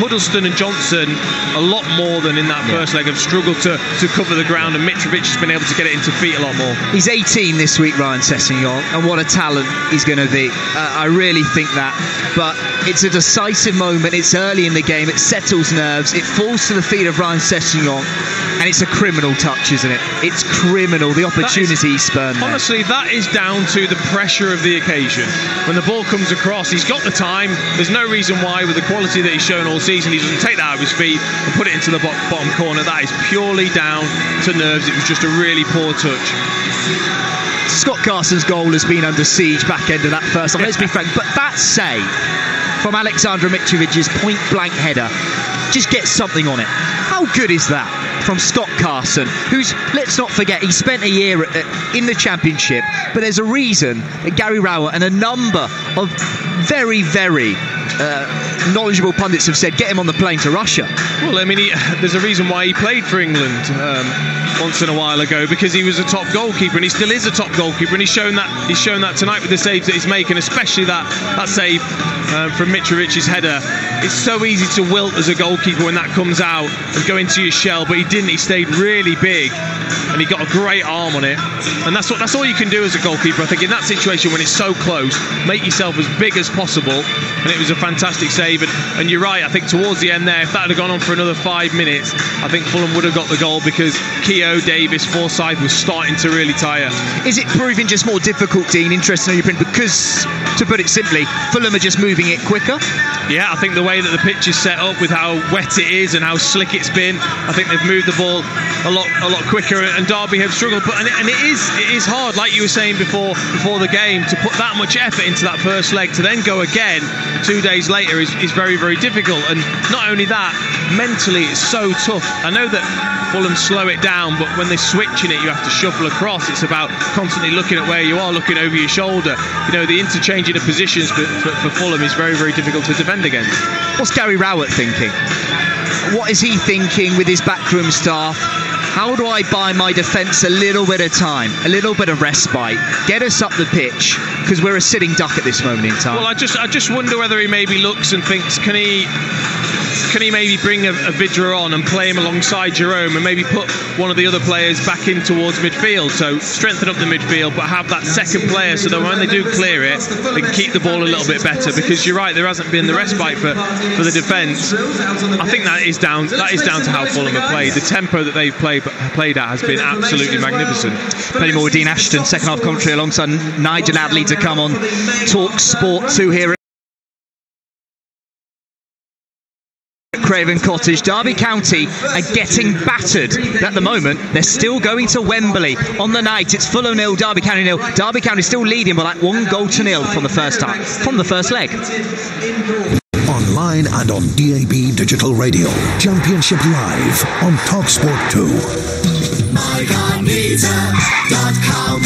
Huddleston and Johnson, a lot more than in that first leg, have struggled to cover the ground, and Mitrovic has been able to get it into feet a lot more. He's 18 this week, Ryan Sessegnon, and what a talent he's going to be. I really think that. But it's a decisive moment. It's early in the game. It settles nerves. It falls to the feet of Ryan Sessegnon, and it's a criminal touch, isn't it? It's criminal, the opportunity he spurned there. Honestly, that is down to the pressure of the occasion. When the ball comes across, he's got the time. There's no reason why, with the quality that he's shown all season, he doesn't take that out of his feet and put it into the bottom corner. That is purely down to nerves. It was just a really poor touch. Scott Carson's goal has been under siege back end of that first half, let's be frank. But that save from Aleksandar Mitrovic's point-blank header, just get something on it. How good is that from Scott Carson, who's, let's not forget, he spent a year in the Championship, but there's a reason that Gary Rowett and a number of very, very knowledgeable pundits have said, get him on the plane to Russia. Well, I mean, there's a reason why he played for England once in a while ago, because he was a top goalkeeper, and he still is a top goalkeeper, and he's shown that tonight with the saves that he's making, especially that save from Mitrovic's header. It's so easy to wilt as a goalkeeper when that comes out and go into your shell, but he didn't. He stayed really big, and he got a great arm on it, and that's all you can do as a goalkeeper. I think in that situation, when it's so close, make yourself as big as possible, and it was a fantastic save. And you're right, I think towards the end there, if that had gone on for another 5 minutes, I think Fulham would have got the goal, because Keogh, Davis, Forsyth was starting to really tire. Is it proving just more difficult, Dean? Interesting on your print, because, to put it simply, Fulham are just moving it quicker? Yeah, I think the way that the pitch is set up, with how wet it is and how slick it's been, I think they've moved the ball a lot quicker, and Derby have struggled. But it is hard, like you were saying before the game, to put that much effort into that first leg, to then go again 2 days later is very, very difficult. And not only that, mentally it's so tough. I know that Fulham slow it down, but when they're switching it, you have to shuffle across. It's about constantly looking at where you are, looking over your shoulder. You know, the interchanging of positions for Fulham is very, very difficult to defend against. What's Gary Rowett thinking? What is he thinking with his backroom staff? How do I buy my defence a little bit of time, a little bit of respite, get us up the pitch, because we're a sitting duck at this moment in time? Well, I just wonder whether he maybe looks and thinks, can he maybe bring a Vidra on and play him alongside Jerome, and maybe put one of the other players back in towards midfield, so strengthen up the midfield, but have that second player, so that when they do clear it, they can keep the ball a little bit better. Because you're right, there hasn't been the respite for the defence. I think that is down to how Fulham have played. The tempo that they've played at has been absolutely magnificent. Plenty more with Dean Ashton, second half commentary alongside Nigel Adley to come on Talk Sport 2 here. Craven Cottage. Derby County are getting battered. At the moment, they're still going to Wembley. On the night, it's Fulham 0, Derby County 0. Derby County still leading by like 1-0 from the first leg. Online and on DAB Digital Radio. Championship Live on TalkSport 2. MyCarNeeds.com.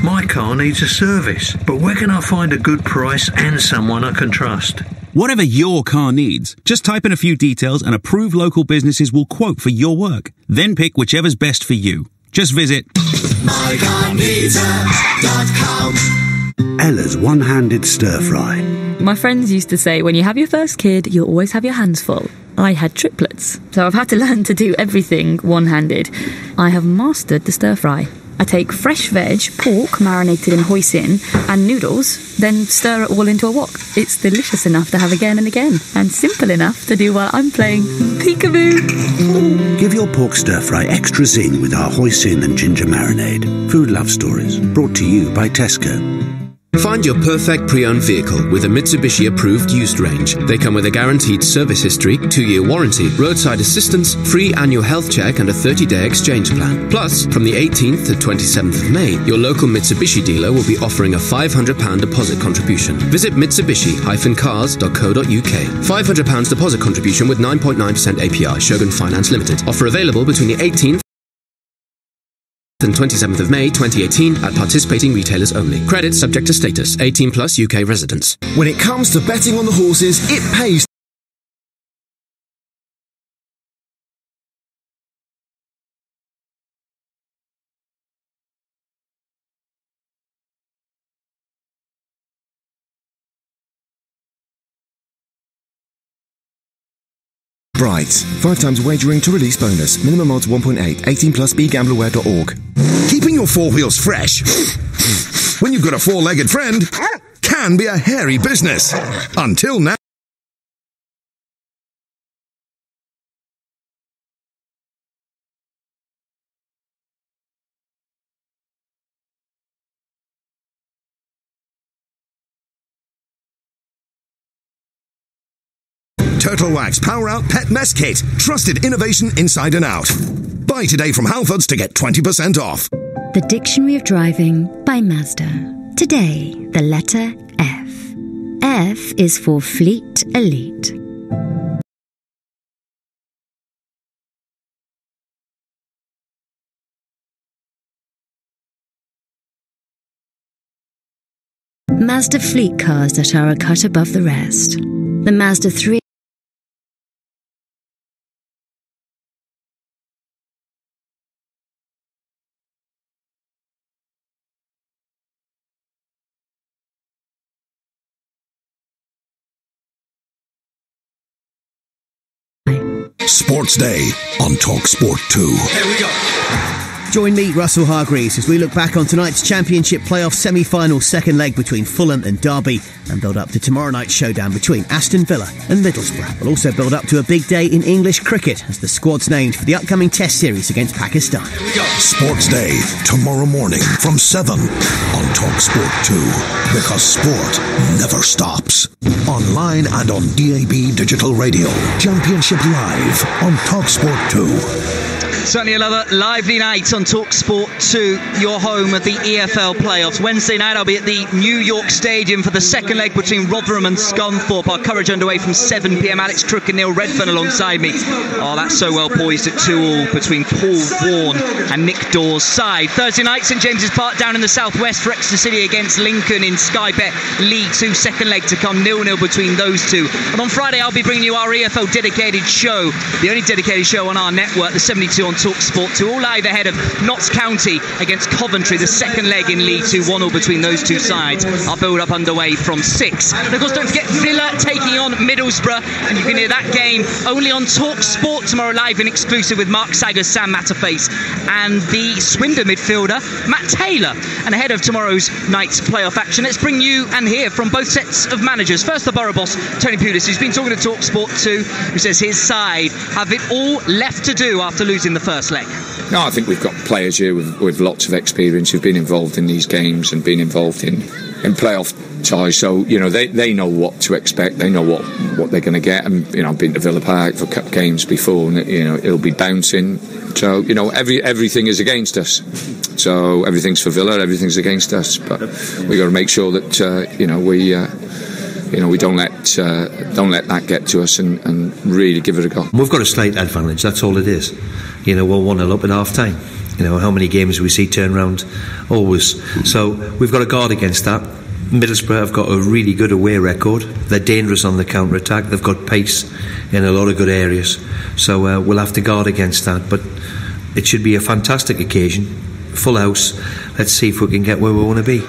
My car needs a service, but where can I find a good price and someone I can trust? Whatever your car needs, just type in a few details and approved local businesses will quote for your work. Then pick whichever's best for you. Just visit MyCarNeeds.com. Ella's one-handed stir-fry. My friends used to say when you have your first kid, you'll always have your hands full. I had triplets, so I've had to learn to do everything one-handed. I have mastered the stir-fry. I take fresh veg, pork marinated in hoisin, and noodles, then stir it all into a wok. It's delicious enough to have again and again, and simple enough to do while I'm playing peekaboo. Give your pork stir-fry extra zing with our hoisin and ginger marinade. Food Love Stories, brought to you by Tesco. Find your perfect pre-owned vehicle with a Mitsubishi approved used range. They come with a guaranteed service history, 2-year warranty, roadside assistance, free annual health check and a 30-day exchange plan. Plus, from the 18th to 27th of May, your local Mitsubishi dealer will be offering a £500 deposit contribution. Visit Mitsubishi-cars.co.uk. £500 deposit contribution with 9.9% APR. Shogun Finance Limited. Offer available between the 18th and 27th of May 2018 at participating retailers only. Credit subject to status. 18 plus UK residents. When it comes to betting on the horses, it pays. Bright. 5 times wagering to release bonus. Minimum odds 1.8. 18 plus begamblerware.org. Keeping your four wheels fresh when you've got a four-legged friend can be a hairy business. Until now. Turtle Wax Power Out Pet Mess Kit. Trusted innovation inside and out. Buy today from Halfords to get 20% off. The Dictionary of Driving by Mazda. Today, the letter F. F is for Fleet Elite. Mazda fleet cars that are a cut above the rest. The Mazda 3. Sports Day on TalkSport 2. Here we go. Join me, Russell Hargreaves, as we look back on tonight's Championship playoff semi-final second leg between Fulham and Derby and build up to tomorrow night's showdown between Aston Villa and Middlesbrough. We'll also build up to a big day in English cricket as the squad's named for the upcoming Test series against Pakistan. Here we go. Sports Day, tomorrow morning from 7 on TalkSport 2. Because sport never stops. Online and on DAB Digital Radio. Championship Live on TalkSport 2. Certainly another lively night on TalkSport 2, your home of the EFL playoffs. Wednesday night I'll be at the New York Stadium for the second leg between Rotherham and Scunthorpe. Our coverage underway from 7 p.m. Alex Crook and Neil Redfern alongside me. Oh, that's so well poised at 2-2 between Paul Vaughan and Nick Dawes' side. Thursday night, St James's Park down in the southwest for Exeter City against Lincoln in Sky Bet League 2. Second leg to come, 0-0 between those two. And on Friday I'll be bringing you our EFL dedicated show, the only dedicated show on our network, the 72 on TalkSport 2, all live ahead of Notts County against Coventry, the second leg in League 2, 1-0 between those two sides. Our build-up underway from 6. And of course, don't forget Villa taking on Middlesbrough, and you can hear that game only on TalkSport tomorrow, live and exclusive with Mark Saggers, Sam Matterface, and the Swindon midfielder Matt Taylor. And ahead of tomorrow's night's playoff action, let's bring you and hear from both sets of managers. First, the Borough boss, Tony Pulis, who's been talking to TalkSport 2, who says his side have it all left to do after losing the first leg. No, I think we've got players here with lots of experience who've been involved in these games and been involved in playoff ties, so they know what to expect. They know what they're going to get. And I've been to Villa Park for cup games before, and it'll be bouncing. So everything is against us. So everything's for Villa, everything's against us. But we got to make sure that we don't let that get to us, and really give it a go. We've got a slight advantage. That's all it is. We're 1-0 up at half time. How many games we see turn round always. So we've got to guard against that. Middlesbrough have got a really good away record. They're dangerous on the counter-attack. They've got pace in a lot of good areas. So we'll have to guard against that. But it should be a fantastic occasion. Full house. Let's see if we can get where we want to be.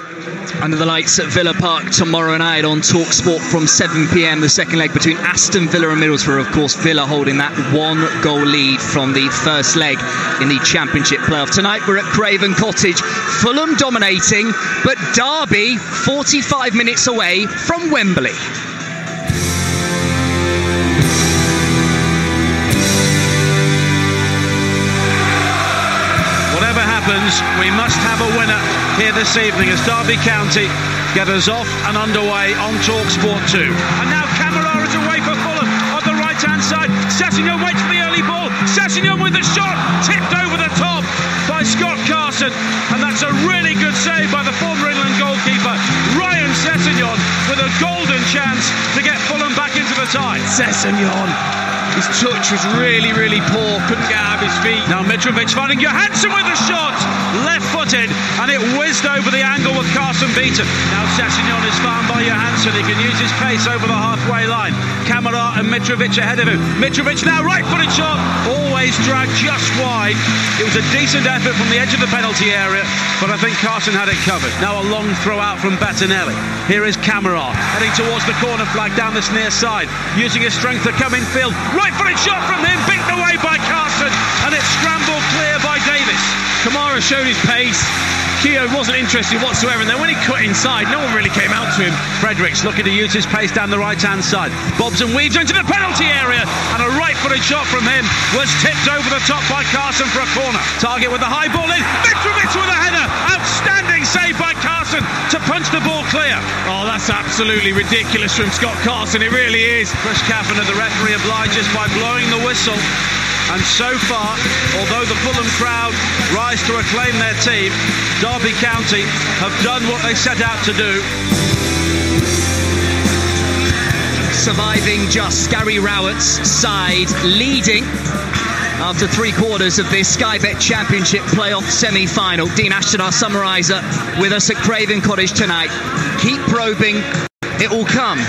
Under the lights at Villa Park tomorrow night on TalkSport from 7 p.m, the second leg between Aston Villa and Middlesbrough. Of course, Villa holding that 1-goal lead from the first leg in the Championship playoff. Tonight we're at Craven Cottage. Fulham dominating, but Derby 45 minutes away from Wembley. Whatever happens, we must have a winner here this evening as Derby County get us off and underway on TalkSport 2. And now Camara is away for Fulham on the right-hand side. Sessegnon waits for the early ball. Sessegnon with the shot, tipped over the top by Scott Carson. And that's a really good save by the former England goalkeeper, Ryan Sessegnon, with a golden chance to get Fulham back into the tie. Sessegnon. His touch was really, really poor. Couldn't get out of his feet. Now Mitrovic finding Johansson with the shot. Left-footed. And it whizzed over the angle with Carson beaten. Now Sessegnon is found by Johansson. He can use his pace over the halfway line. Camara and Mitrovic ahead of him. Mitrovic now right-footed shot. Always dragged just wide. It was a decent effort from the edge of the penalty area. But I think Carson had it covered. Now a long throw out from Bettinelli. Here is Camara heading towards the corner flag down this near side. Using his strength to come in field. Right-footed shot from him, beaten away by Carson, and it's scrambled clear by Davis. Kamara showed his pace. Keogh wasn't interested whatsoever, and then when he cut inside, no one really came out to him. Fredericks looking to use his pace down the right-hand side. Bobs and weaves into the penalty area, and a right-footed shot from him was tipped over the top by Carson for a corner. Target with the high ball in. Mitrovic with a header. Outstanding save by Carson to punch the ball clear. Oh, that's absolutely ridiculous from Scott Carson. It really is. Chris Kavanagh, the referee, obliges by blowing the whistle. And so far, although the Fulham crowd rise to acclaim their team, Derby County have done what they set out to do. Surviving just Gary Rowett's side, leading after 3/4 of this Sky Bet Championship playoff semi-final. Dean Ashton, our summariser, with us at Craven Cottage tonight. Keep probing, it will come.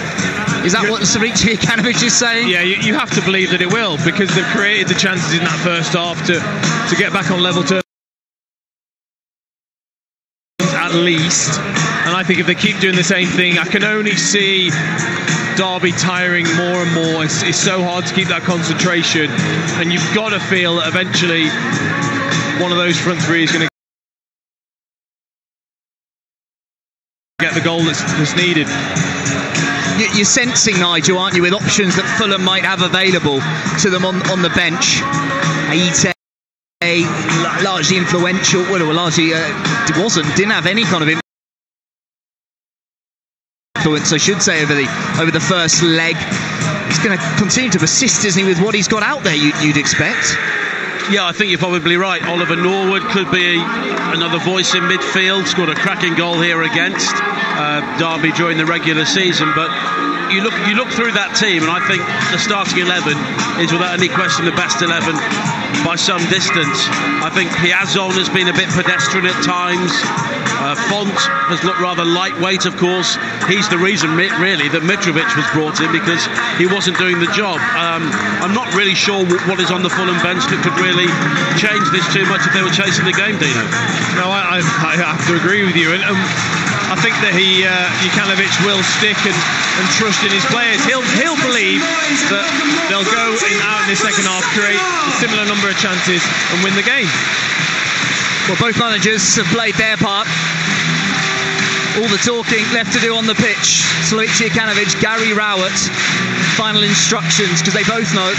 Is that what Saric Jokanovic is saying? Yeah, you have to believe that it will, because they've created the chances in that first half to get back on level terms at least. And I think if they keep doing the same thing, I can only see Derby tiring more and more. It's so hard to keep that concentration, and you've got to feel that eventually one of those front three is going to get the goal that's needed. You're sensing, Nigel, aren't you, with options that Fulham might have available to them on the bench. Aite, largely influential, didn't have any kind of influence, I should say, over the first leg. He's going to continue to persist, isn't he, with what he's got out there, you'd expect. Yeah, I think you're probably right. Oliver Norwood could be another voice in midfield. Scored a cracking goal here against Derby during the regular season. But you look through that team, and I think the starting 11 is without any question the best 11 by some distance. I think Piazon has been a bit pedestrian at times. Font has looked rather lightweight, of course. He's the reason, really, that Mitrovic was brought in, because he wasn't doing the job. I'm not really sure what is on the Fulham bench that could really change this too much if they were chasing the game, Dino. No, I have to agree with you. And I think that Jokanovic will stick and trust in his players. He'll believe that they'll go out in the second half, create a similar number of chances and win the game. Well, both managers have played their part. All the talking left to do on the pitch. Saric Jokanovic, Gary Rowett, final instructions, because they both know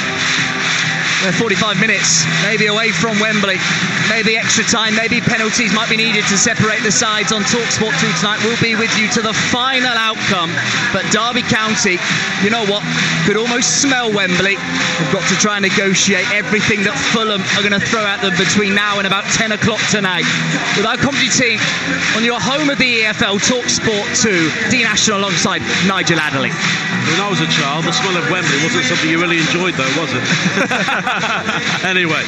45 minutes, maybe away from Wembley, maybe extra time, maybe penalties might be needed to separate the sides. On TalkSport 2 tonight, we'll be with you to the final outcome. But Derby County, you know what, could almost smell Wembley. We've got to try and negotiate everything that Fulham are going to throw at them between now and about 10 o'clock tonight. With our commentary team on your home of the EFL, TalkSport 2, Dean Ashton alongside Nigel Adderley. When I was a child, the smell of Wembley wasn't something you really enjoyed, though, was it? Anyway,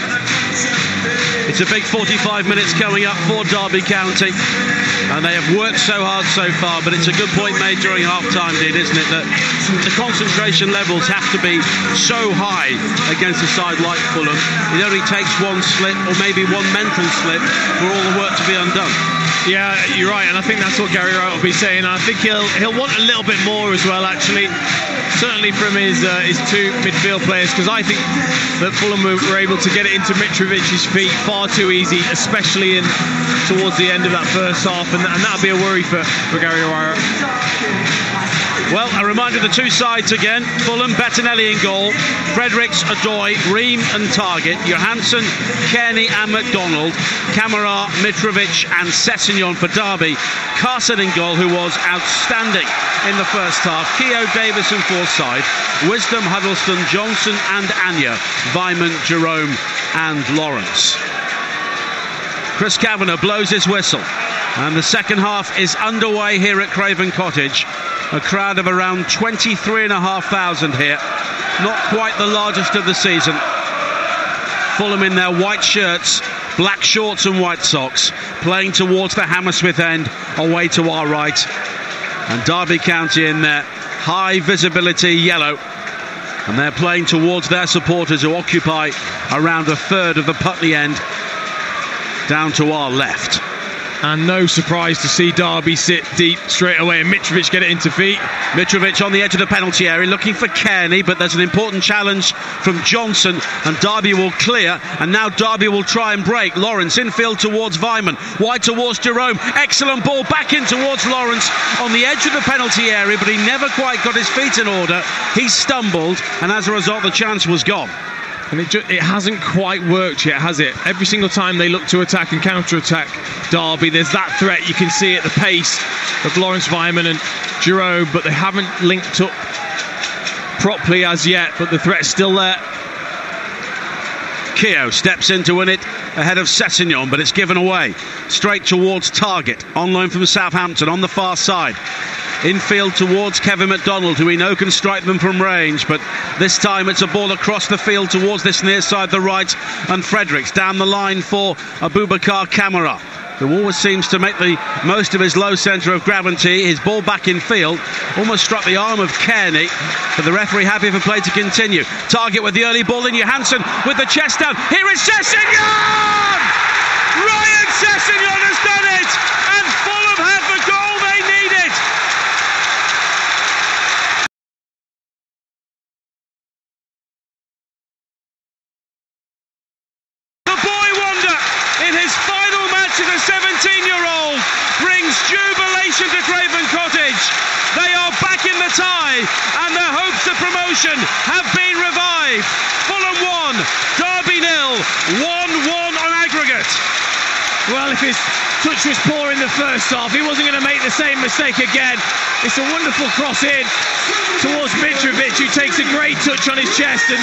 it's a big 45 minutes coming up for Derby County, and they have worked so hard so far. But it's a good point made during half-time, Dean, isn't it, that the concentration levels have to be so high against a side like Fulham. It only takes one slip, or maybe one mental slip, for all the work to be undone. Yeah, you're right, and I think that's what Gary Wright will be saying. I think he'll want a little bit more as well, actually, certainly from his two midfield players, because I think that Fulham were able to get it into Mitrovic's feet far too easy, especially towards the end of that first half, and that'll be a worry for Gary Wright. Well, a reminder of the two sides again. Fulham, Bettinelli in goal. Fredericks, Odoi, Ream and Target. Johansson, Kearney and McDonald. Kamara, Mitrovic and Sessegnon for Derby. Carson in goal, who was outstanding in the first half. Keogh, Davis and Forsyth. Wisdom, Huddleston, Johnson and Anya. Vyman, Jerome and Lawrence. Chris Kavanagh blows his whistle. And the second half is underway here at Craven Cottage. A crowd of around 23,500 here. Not quite the largest of the season. Fulham in their white shirts, black shorts and white socks, playing towards the Hammersmith end, away to our right. And Derby County in their high visibility yellow. And they're playing towards their supporters, who occupy around a third of the Putney end, down to our left. And no surprise to see Derby sit deep straight away and Mitrovic get it into feet. Mitrovic on the edge of the penalty area looking for Kearney, but there's an important challenge from Johnson and Derby will clear, and now Derby will try and break. Lawrence infield towards Vyman, wide towards Jerome, excellent ball back in towards Lawrence on the edge of the penalty area, but he never quite got his feet in order. He stumbled, and as a result the chance was gone. And it hasn't quite worked yet, has it? Every single time they look to attack and counter-attack Derby, there's that threat. You can see at the pace of Lawrence, Vyman and Jerome, but they haven't linked up properly as yet, but the threat's still there. Keogh steps in to win it ahead of Sessegnon, but it's given away straight towards Target, on loan from Southampton on the far side. Infield towards Kevin McDonald, who we know can strike them from range, but this time it's a ball across the field towards this near side, the right, and Fredericks down the line for Abubakar Kamara, who always seems to make the most of his low centre of gravity. His ball back in field almost struck the arm of Kearney, but the referee happy for play to continue. Target with the early ball in, Johansson with the chest down. Here is Sessegnon! Ryan Sessegnon has done it, and Fulham have the goal they needed. The boy wonder in his final match as a 17-year-old brings jubilation to Craven Cottage. They are back in the tie, and their hopes of promotion have been revived. Fulham 1, Derby 0, 1-1 on aggregate. Well, if his touch was poor in the first half, he wasn't going to make the same mistake again. It's a wonderful cross in towards Mitrovic, who takes a great touch on his chest, and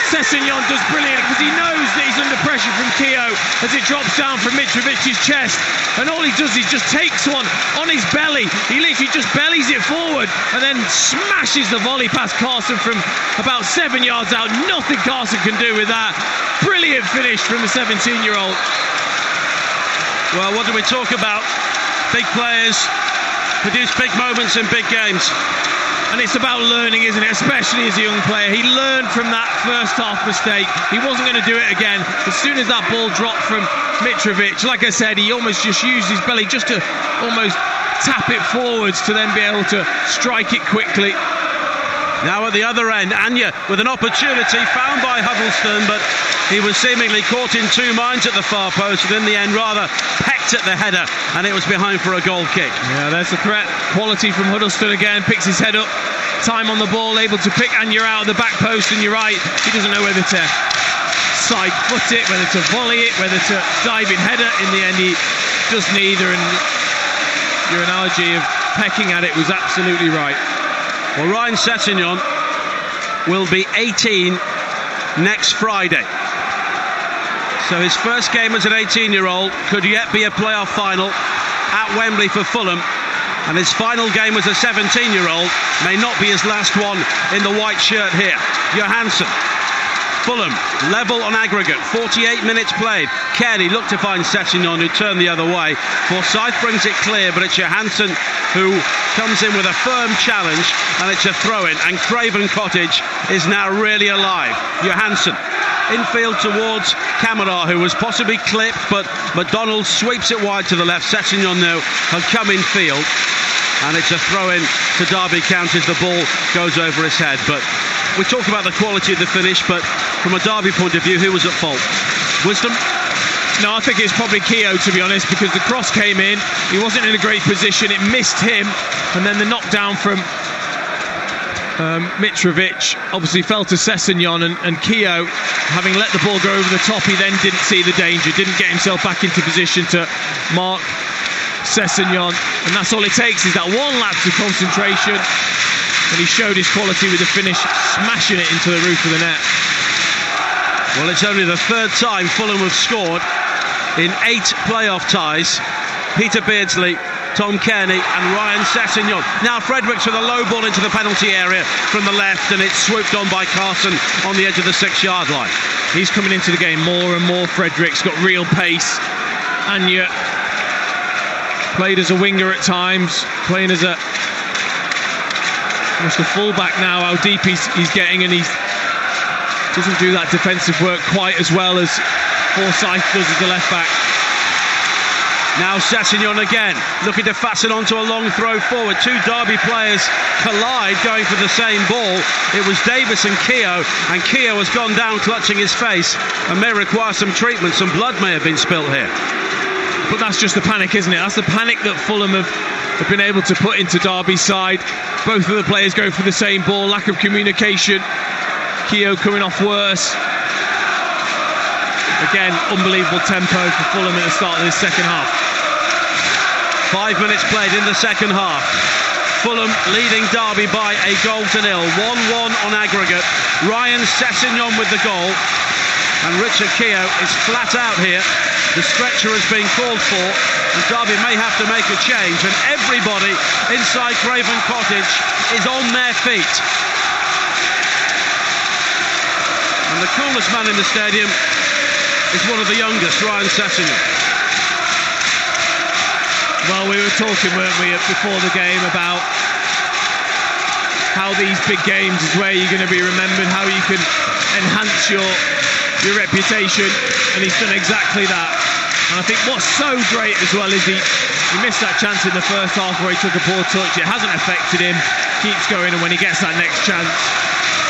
Sessegnon does brilliant because he knows that he's under pressure from Keogh as it drops down from Mitrovic's chest, and all he does is just takes one on his belly. He literally just bellies it forward and then smashes the volley past Carson from about 7 yards out. Nothing Carson can do with that. Brilliant finish from the 17-year-old. Well, what do we talk about? Big players produce big moments in big games. And it's about learning, isn't it? Especially as a young player. He learned from that first half mistake. He wasn't going to do it again. As soon as that ball dropped from Mitrovic, like I said, he almost just used his belly just to almost tap it forwards to then be able to strike it quickly. Now at the other end, Anya with an opportunity found by Huddleston, but he was seemingly caught in two minds at the far post, and in the end rather pecked at the header, and it was behind for a goal kick. Yeah, there's the threat. Quality from Huddleston again, picks his head up, time on the ball, able to pick Anya out of the back post, and you're right, he doesn't know whether to side foot it, whether to volley it, whether to diving header. In the end, he does neither, and your analogy of pecking at it was absolutely right. Well, Ryan Sessegnon will be 18 next Friday. So his first game as an 18-year-old could yet be a playoff final at Wembley for Fulham. And his final game as a 17-year-old may not be his last one in the white shirt here. Johansson. Fulham level on aggregate, 48 minutes played. Kearney looked to find Sessegnon, who turned the other way. Forsyth brings it clear, but it's Johansson who comes in with a firm challenge, and it's a throw-in. And Craven Cottage is now really alive. Johansson infield towards Kamara, who was possibly clipped, but McDonald sweeps it wide to the left. Sessegnon now has come in field, and it's a throw-in to Derby County as the ball goes over his head. But we talk about the quality of the finish, but from a Derby point of view, who was at fault? Wisdom? No, I think it's probably Keogh, to be honest, because the cross came in, he wasn't in a great position, it missed him, and then the knockdown from Mitrovic obviously fell to Sessegnon, and Keogh, having let the ball go over the top, he then didn't see the danger, didn't get himself back into position to mark Sessegnon, and that's all it takes, is that one lapse of concentration, and he showed his quality with the finish, smashing it into the roof of the net. Well, it's only the third time Fulham have scored in 8 playoff ties. Peter Beardsley, Tom Kearney and Ryan Sessegnon. Now Fredericks with a low ball into the penalty area from the left, and it's swooped on by Carson on the edge of the 6-yard line. He's coming into the game more and more. Fredericks got real pace. Anya played as a winger at times, playing as a almost a full-back now, how deep he's getting, and he doesn't do that defensive work quite as well as Forsyth does as the left-back. Now Sessegnon again, looking to fasten onto a long throw forward. 2 Derby players collide, going for the same ball. It was Davis and Keogh has gone down clutching his face and may require some treatment. Some blood may have been spilt here. But that's just the panic, isn't it? That's the panic that Fulham have been able to put into Derby's side. Both of the players go for the same ball, lack of communication. Keogh coming off worse. Again, unbelievable tempo for Fulham at the start of this second half. 5 minutes played in the second half. Fulham leading Derby by a goal to nil. 1-1 on aggregate. Ryan Sessegnon with the goal. And Richard Keogh is flat out here. The stretcher has been called for, and Derby may have to make a change. And everybody inside Craven Cottage is on their feet. And the coolest man in the stadium is one of the youngest, Ryan Sessegnon. Well, we were talking, weren't we, before the game about how these big games is where you're going to be remembered, how you can enhance your reputation, and he's done exactly that. And I think what's so great as well is he missed that chance in the first half where he took a poor touch. It hasn't affected him, keeps going, and when he gets that next chance,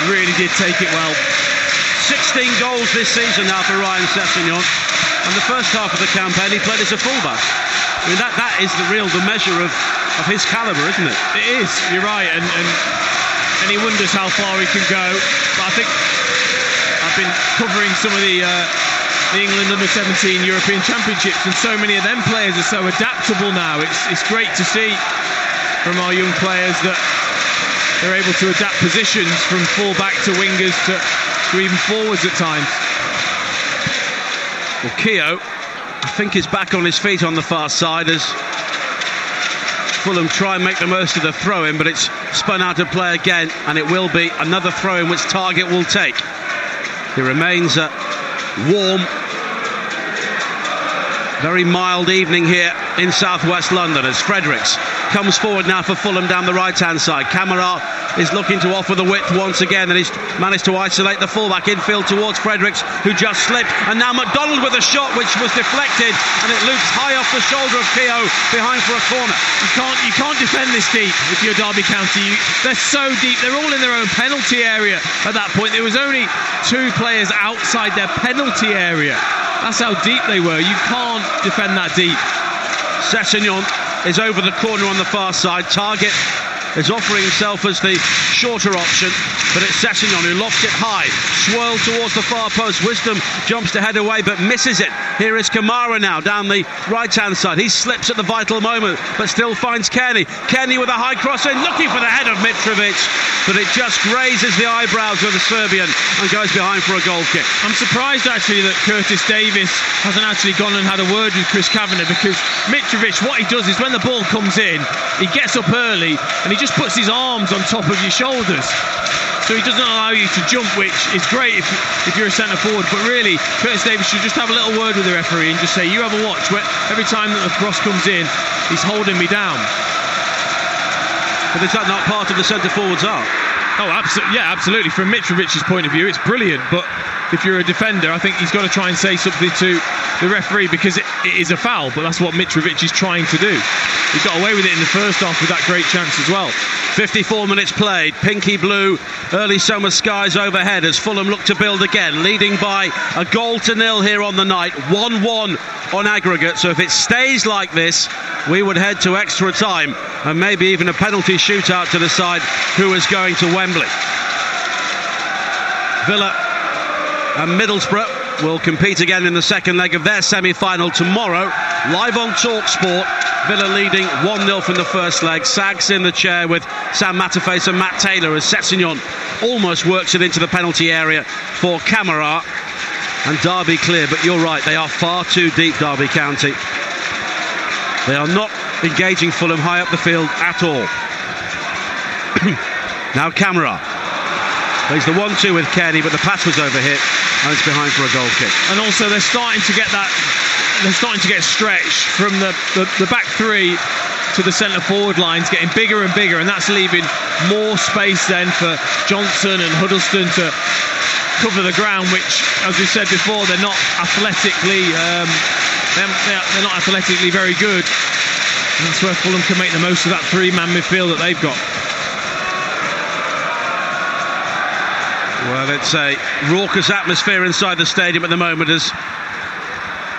really did take it well. 16 goals this season now for Ryan Sessegnon, and the first half of the campaign he played as a fullback. I mean, that is the measure of his calibre, isn't it? It is, you're right, and he wonders how far he can go. But I think I've been covering some of the England under-17 European Championships, and so many of them players are so adaptable now. It's great to see from our young players that they're able to adapt positions from full-back to wingers to even forwards at times. Well, Keogh, I think, is back on his feet on the far side as Fulham try and make the most of the throw-in, but it's spun out of play again, and it will be another throw-in which Targett will take. It remains a warm, very mild evening here in southwest London as Fredericks comes forward now for Fulham down the right-hand side. Kamara is looking to offer the width once again, and he's managed to isolate the fullback infield towards Fredericks, who just slipped, and now McDonald with a shot which was deflected, and it loops high off the shoulder of Keogh behind for a corner. You can't defend this deep if you're Derby County. They're so deep, they're all in their own penalty area at that point. There was only 2 players outside their penalty area. That's how deep they were. You can't defend that deep. Sessegnon is over the corner on the far side. Targett is offering himself as the shorter option, but it's Sessegnon who lofts it high, swirled towards the far post. Wisdom jumps to head away but misses it. Here is Kamara now down the right-hand side. He slips at the vital moment but still finds Kearney. Kearney with a high cross in, looking for the head of Mitrovic, but it just grazes the eyebrows of the Serbian and goes behind for a goal kick. I'm surprised actually that Curtis Davies hasn't actually gone and had a word with Chris Kavanagh, because Mitrovic, what he does is when the ball comes in, he gets up early and he just puts his arms on top of your shoulders, so he doesn't allow you to jump, which is great if you're a centre forward. But really, Curtis Davies should just have a little word with the referee and just say, you have a watch, where every time that the cross comes in, he's holding me down. But is that not part of the centre forward's art? Oh, absolutely. From Mitrovic's point of view, it's brilliant. But if you're a defender, I think he's got to try and say something to the referee, because it is a foul. But that's what Mitrovic is trying to do. He got away with it in the first half with that great chance as well. 54 minutes played, pinky blue, early summer skies overhead as Fulham look to build again, leading by 1-0 here on the night, 1-1 on aggregate. So if it stays like this, we would head to extra time and maybe even a penalty shootout to decide who is going to Wembley. Villa and Middlesbrough will compete again in the second leg of their semi-final tomorrow, live on TalkSport. Villa leading 1-0 from the first leg. Sags in the chair with Sam Matterface and Matt Taylor as Sessegnon almost works it into the penalty area for Kamara. And Derby clear, but you're right, they are far too deep, Derby County. They are not engaging Fulham high up the field at all. Now Kamara. There's the 1-2 with Kearney, but the pass was overhit and it's behind for a goal kick. And also they're starting to get stretched from the back three to the centre forward lines, getting bigger and bigger, and that's leaving more space then for Johnson and Huddleston to cover the ground, which, as we said before, they're not athletically very good. And that's where Fulham can make the most of that three-man midfield that they've got. Well, it's a raucous atmosphere inside the stadium at the moment as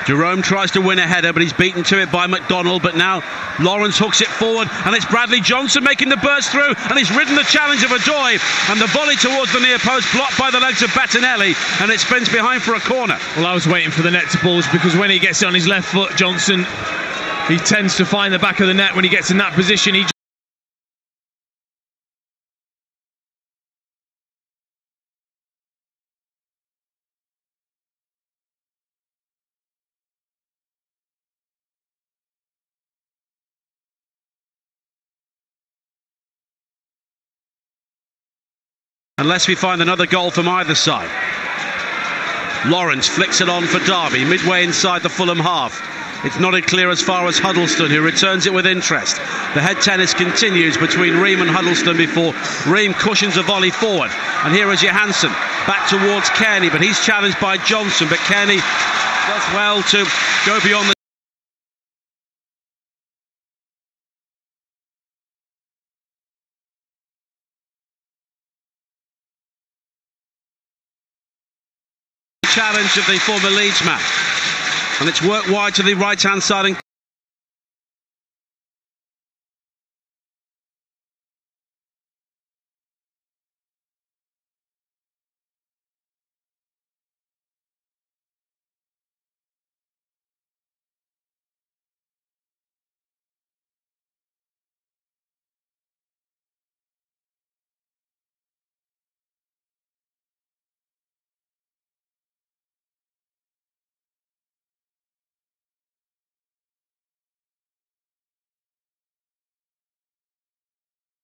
Jerome tries to win a header, but he's beaten to it by McDonald. But now Lawrence hooks it forward, and it's Bradley Johnson making the burst through, and he's ridden the challenge of Adoy, and the volley towards the near post blocked by the legs of Bettinelli, and it spins behind for a corner. Well, I was waiting for the net to balls, because when he gets it on his left foot, Johnson, he tends to find the back of the net when he gets in that position. He unless we find another goal from either side. Lawrence flicks it on for Derby, midway inside the Fulham half. It's nodded clear as far as Huddleston, who returns it with interest. The head tennis continues between Ream and Huddleston before Ream cushions a volley forward. And here is Johansson, back towards Kearney, but he's challenged by Johnson. But Kearney does well to go beyond the challenge of the former Leeds man, and it's worked wide to the right hand side and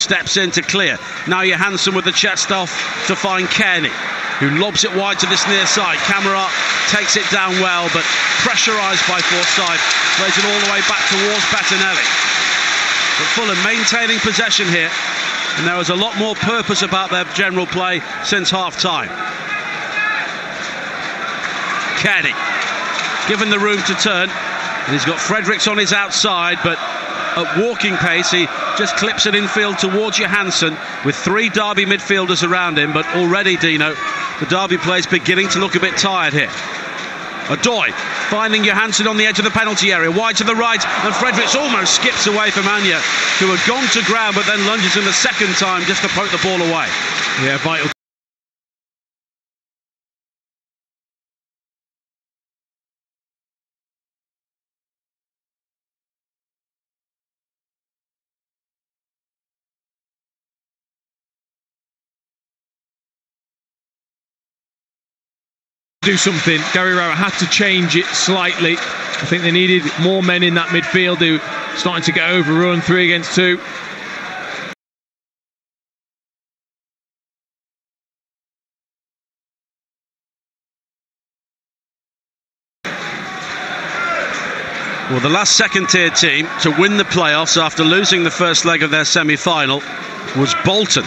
steps in to clear. Now Johansson with the chest off to find Kearney, who lobs it wide to this near side. Kamara takes it down well, but pressurised by Forsyth, plays it all the way back towards Bettinelli. But Fulham maintaining possession here, and there was a lot more purpose about their general play since half-time. Kearney given the room to turn, and he's got Fredericks on his outside, but at walking pace he just clips it infield towards Johansson with three Derby midfielders around him. But already, Dino, the Derby play's beginning to look a bit tired here. Adoy finding Johansson on the edge of the penalty area, wide to the right, and Fredericks almost skips away from Anya, who had gone to grab but then lunges in the second time just to poke the ball away. Yeah, vital. Do something. Gary Rowett had to change it slightly. I think they needed more men in that midfield who starting to get overrun 3 against 2. Well, the last second-tier team to win the playoffs after losing the first leg of their semi-final was Bolton.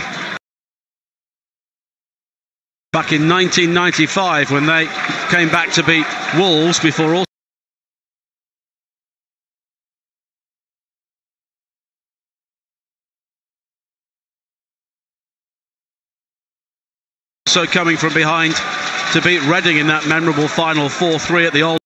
Back in 1995 when they came back to beat Wolves before also coming from behind to beat Reading in that memorable final 4-3 at the Old.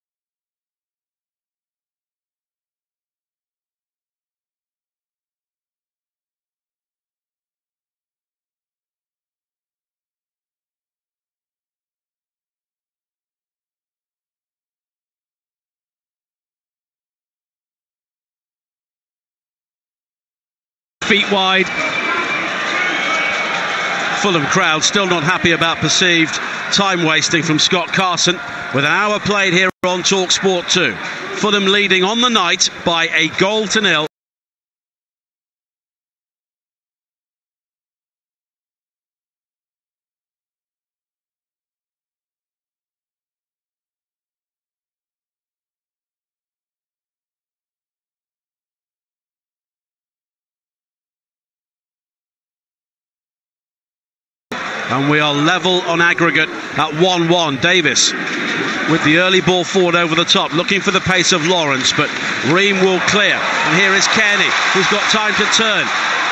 Feet wide. Fulham crowd still not happy about perceived time wasting from Scott Carson, with an hour played here on TalkSport 2. Fulham leading on the night by 1-0. And we are level on aggregate at 1-1. Davis with the early ball forward over the top, looking for the pace of Lawrence, but Ream will clear. And here is Kearney, who's got time to turn.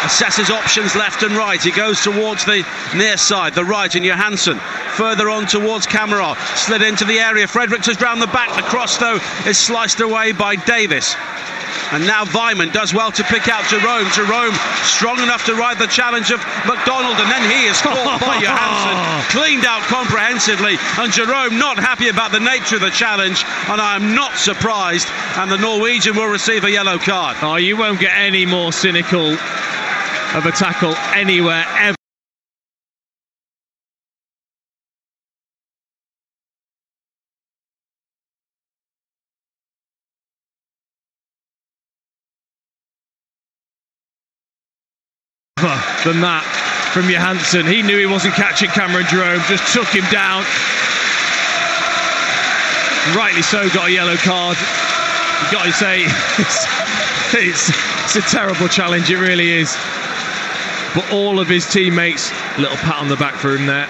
Assesses options left and right. He goes towards the near side, the right, and Johansson further on towards Cameron. Slid into the area. Fredericks is round the back. The cross, though, is sliced away by Davis. And now Vyman does well to pick out Jerome. Jerome strong enough to ride the challenge of McDonald, and then he is caught by Johansson, cleaned out comprehensively, and Jerome not happy about the nature of the challenge, and I am not surprised, and the Norwegian will receive a yellow card. Oh, you won't get any more cynical of a tackle anywhere ever. Than that from Johansson. He knew he wasn't catching Cameron Jerome, just took him down. Rightly so, got a yellow card. You've got to say it's a terrible challenge, it really is. But all of his teammates, a little pat on the back for him there.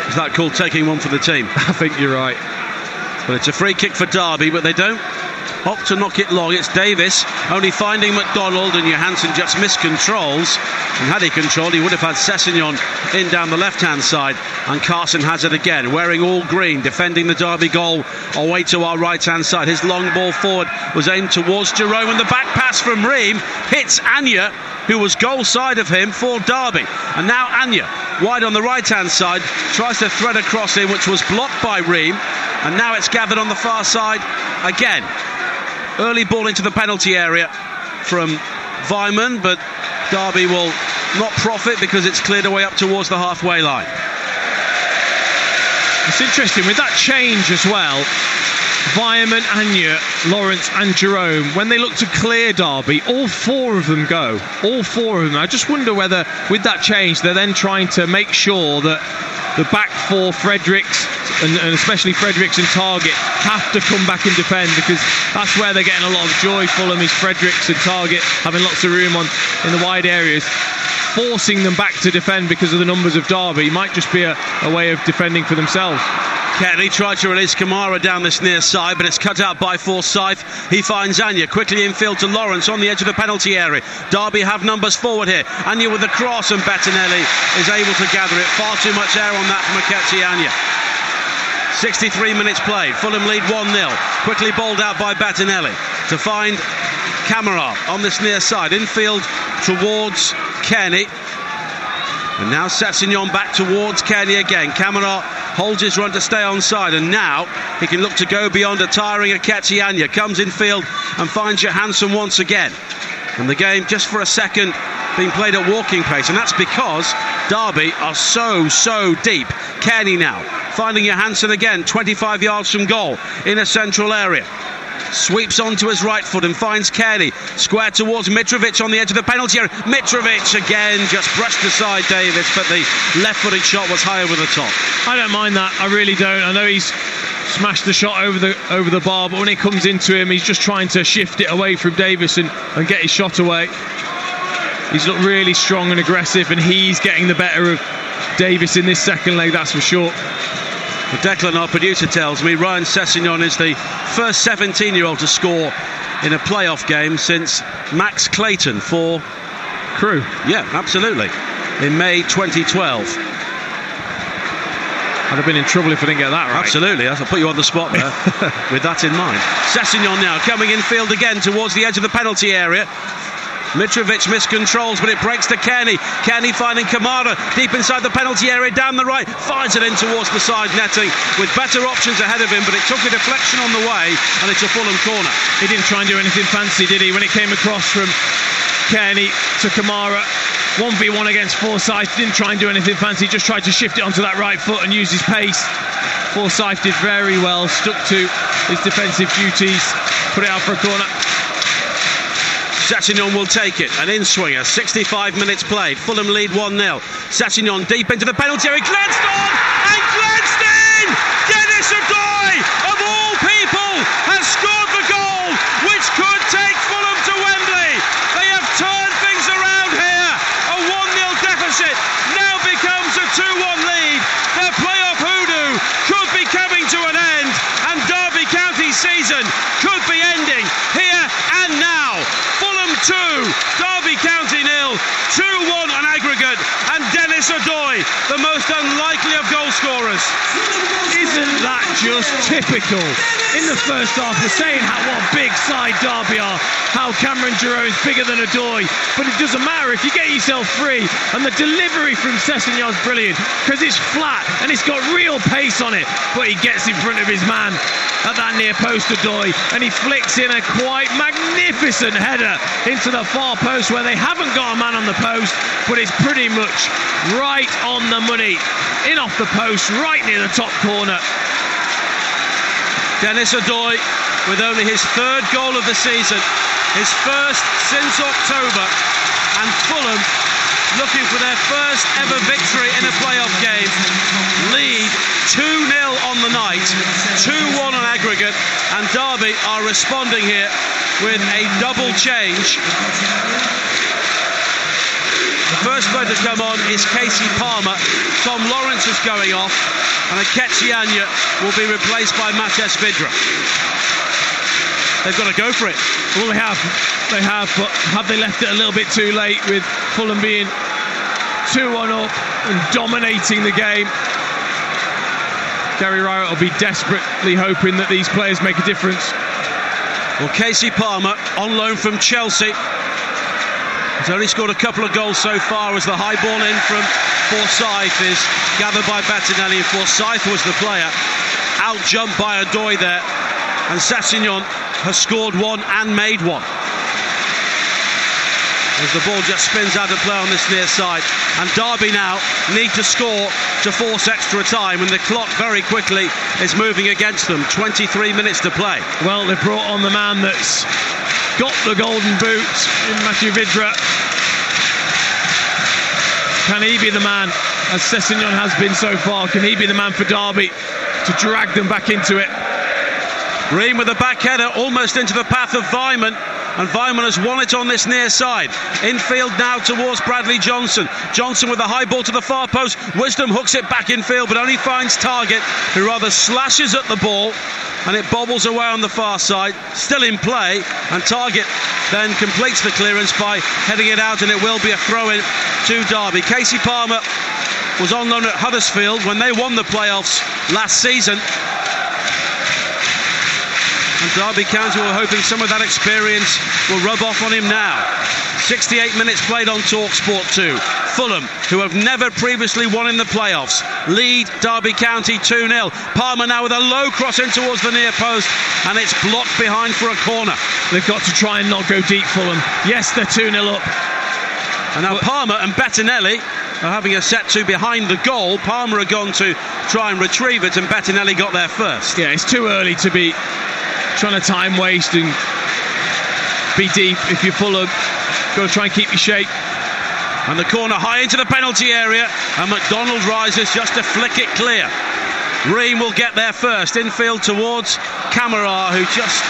Is that called taking one for the team? I think you're right. But it's a free kick for Derby, but they don't opt to knock it long. It's Davis only finding McDonald, and Johansson just miscontrols. And had he controlled, he would have had Sessegnon in down the left-hand side. And Carson has it again, wearing all green, defending the Derby goal away to our right-hand side. His long ball forward was aimed towards Jerome, and the back pass from Ream hits Anya, who was goal side of him for Derby. And now Anya, wide on the right-hand side, tries to thread a cross in, which was blocked by Ream. And now it's gathered on the far side again. Early ball into the penalty area from Vyman, but Derby will not profit because it's cleared away up towards the halfway line. It's interesting with that change as well. Vyman, Anya, Lawrence and Jerome, when they look to clear Derby, all 4 of them go. All 4 of them. I just wonder whether with that change they're then trying to make sure that the back 4, Fredericks and especially Fredericks and Targett, have to come back and defend, because that's where they're getting a lot of joy. Fulham is Fredericks and Targett having lots of room in the wide areas. Forcing them back to defend because of the numbers of Derby might just be a way of defending for themselves. Kenny tried to release Kamara down this near side, but it's cut out by Forsyth. He finds Anya quickly infield to Lawrence on the edge of the penalty area. Derby have numbers forward here. Anya with the cross, and Bettinelli is able to gather it. Far too much air on that from Akechi Anya. 63 minutes played. Fulham lead 1-0. Quickly bowled out by Bettinelli to find Kamara on this near side. Infield towards Kenny. And now Sessegnon back towards Kenny again. Kamara holds his run to stay onside, and now he can look to go beyond a tiring Aketianya. Comes infield and finds Johansson once again. And the game, just for a second, being played at walking pace, and that's because Derby are so deep. Kenny now finding Johansson again, 25 yards from goal in a central area. Sweeps onto his right foot and finds Kearney. Square towards Mitrovic on the edge of the penalty area. Mitrovic again just brushed aside Davis, but the left-footed shot was high over the top. I don't mind that, I really don't. I know he's smashed the shot over the bar, but when it comes into him, he's just trying to shift it away from Davis and get his shot away. He's looked really strong and aggressive, and he's getting the better of Davis in this second leg, that's for sure. Well, Declan, our producer, tells me Ryan Sessegnon is the first 17-year-old to score in a playoff game since Max Clayton for Crewe. Yeah, absolutely. In May 2012. I'd have been in trouble if I didn't get that right. Absolutely, I'll put you on the spot there with that in mind. Sessegnon now coming infield again towards the edge of the penalty area. Mitrovic miscontrols, but it breaks to Kearney. Kearney finding Kamara deep inside the penalty area, down the right, fires it in towards the side netting with better options ahead of him, but it took a deflection on the way, and it's a Fulham corner. He didn't try and do anything fancy, did he, when it came across from Kearney to Kamara? 1v1 against Forsyth, didn't try and do anything fancy, just tried to shift it onto that right foot and use his pace. Forsyth did very well, stuck to his defensive duties, put it out for a corner. Sessegnon will take it, an in-swinger, 65 minutes played, Fulham lead 1-0. Sessegnon deep into the penalty area, glanced on, and glanced in! Dennis Odoi, of all people, has scored the goal, which could take Fulham to Wembley. They have turned things around here. A 1-0 deficit now becomes a 2-1 lead. Their playoff hoodoo could be coming to an end, and Derby County's season could be ending here and now. Fulham 2, Derby County 0, 2-1 on aggregate, and Dennis Odoi, the most unlikely of goal scorers. Isn't that just typical? In the first half, we're saying what big side Derby are, how Cameron Giroud's bigger than Odoi, but it doesn't matter if you get yourself free, and the delivery from Sessegnon's brilliant, because it's flat and it's got real pace on it, but he gets in front of his man at that near post, Odoi, and he flicks in a quite magnificent header into the far post where they haven't got a man on the post, but it's pretty much right on the money, in off the post, right near the top corner. Dennis Odoi with only his third goal of the season, his first since October, and Fulham looking for their first ever victory in a playoff game. Lead 2-0 on the night, 2-1 on aggregate, and Derby are responding here with a double change. The first player to come on is Casey Palmer. Tom Lawrence is going off, and Aketianya will be replaced by Mates Vidra. They've got to go for it. Well, they have, but have they left it a little bit too late with Fulham being 2-1 up and dominating the game? Gary Rowett will be desperately hoping that these players make a difference. Well, Casey Palmer, on loan from Chelsea, has only scored a couple of goals so far as the high ball in from Forsyth is gathered by Bettinelli, and Forsyth was the player. Out-jumped by Odoi there, and Sessegnon has scored one and made one. As the ball just spins out of play on this near side, and Derby now need to score to force extra time, and the clock very quickly is moving against them. 23 minutes to play. Well, they've brought on the man that's got the golden boot in Matthew Vidra. Can he be the man, as Sessegnon has been so far? Can he be the man for Derby to drag them back into it? Green with a back header almost into the path of Vyman, and Vyman has won it on this near side. Infield now towards Bradley Johnson. Johnson with a high ball to the far post. Wisdom hooks it back infield, but only finds Targett, who rather slashes at the ball, and it bobbles away on the far side. Still in play, and Targett then completes the clearance by heading it out, and it will be a throw-in to Derby. Casey Palmer was on loan at Huddersfield when they won the playoffs last season. And Derby County were hoping some of that experience will rub off on him now. 68 minutes played on TalkSport 2. Fulham, who have never previously won in the playoffs, lead Derby County 2-0. Palmer now with a low cross in towards the near post, and it's blocked behind for a corner. They've got to try and not go deep, Fulham. Yes, they're 2-0 up. And now Palmer and Bettinelli are having a set to behind the goal. Palmer had gone to try and retrieve it, and Bettinelli got there first. Yeah, it's too early to be trying to time waste and be deep. If you're Fulham, got to try and keep your shape. And the corner high into the penalty area, and McDonald rises just to flick it clear. Ream will get there first, infield towards Kamara, who just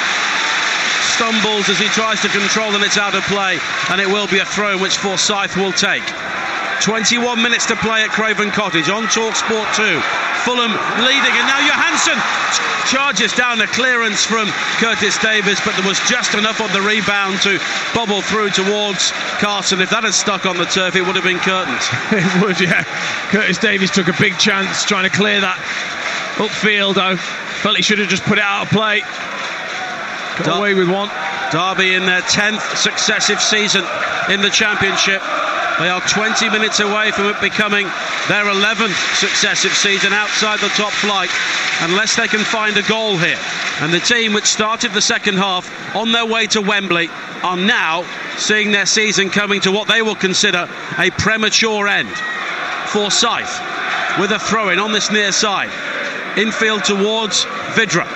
stumbles as he tries to control, and it's out of play, and it will be a throw which Forsyth will take. 21 minutes to play at Craven Cottage on TalkSport 2. Fulham leading, and now Johansson charges down a clearance from Curtis Davis, but there was just enough on the rebound to bobble through towards Carson. If that had stuck on the turf, it would have been curtains. It would, yeah. Curtis Davis took a big chance trying to clear that upfield, though. Felt he should have just put it out of play. Got away with one. Derby in their 10th successive season in the Championship. They are 20 minutes away from it becoming their 11th successive season outside the top flight, unless they can find a goal here. And the team which started the second half on their way to Wembley are now seeing their season coming to what they will consider a premature end. Forsyth with a throw-in on this near side. Infield towards Vidra.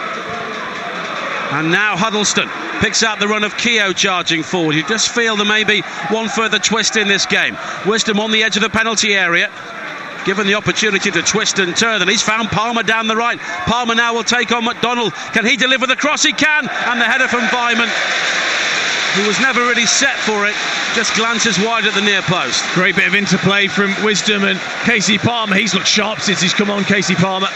And now Huddleston picks out the run of Keogh charging forward. You just feel there may be one further twist in this game. Wisdom on the edge of the penalty area, given the opportunity to twist and turn, and he's found Palmer down the right. Palmer now will take on McDonald. Can he deliver the cross? He can, and the header from Vyman, who was never really set for it, just glances wide at the near post. Great bit of interplay from Wisdom and Casey Palmer. He's looked sharp since he's come on, Casey Palmer.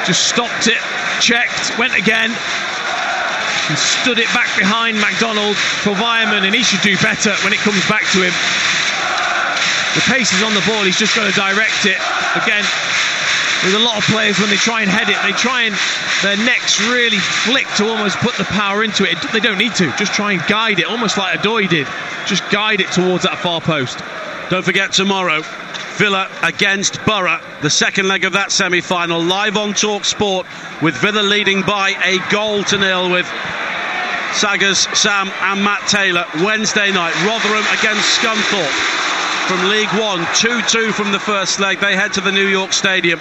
Just stopped it, checked, went again, and stood it back behind McDonald for Vyman, and he should do better when it comes back to him. The pace is on the ball, he's just got to direct it. Again, with a lot of players, when they try and head it, they try and their necks really flick to almost put the power into it. They don't need to, just try and guide it, almost like Adoy did. Just guide it towards that far post. Don't forget tomorrow, Villa against Borough, the second leg of that semi-final, live on TalkSport, with Villa leading by 1-0 with Saggers, Sam and Matt Taylor. Wednesday night, Rotherham against Scunthorpe from League One, 2-2 from the first leg. They head to the New York Stadium.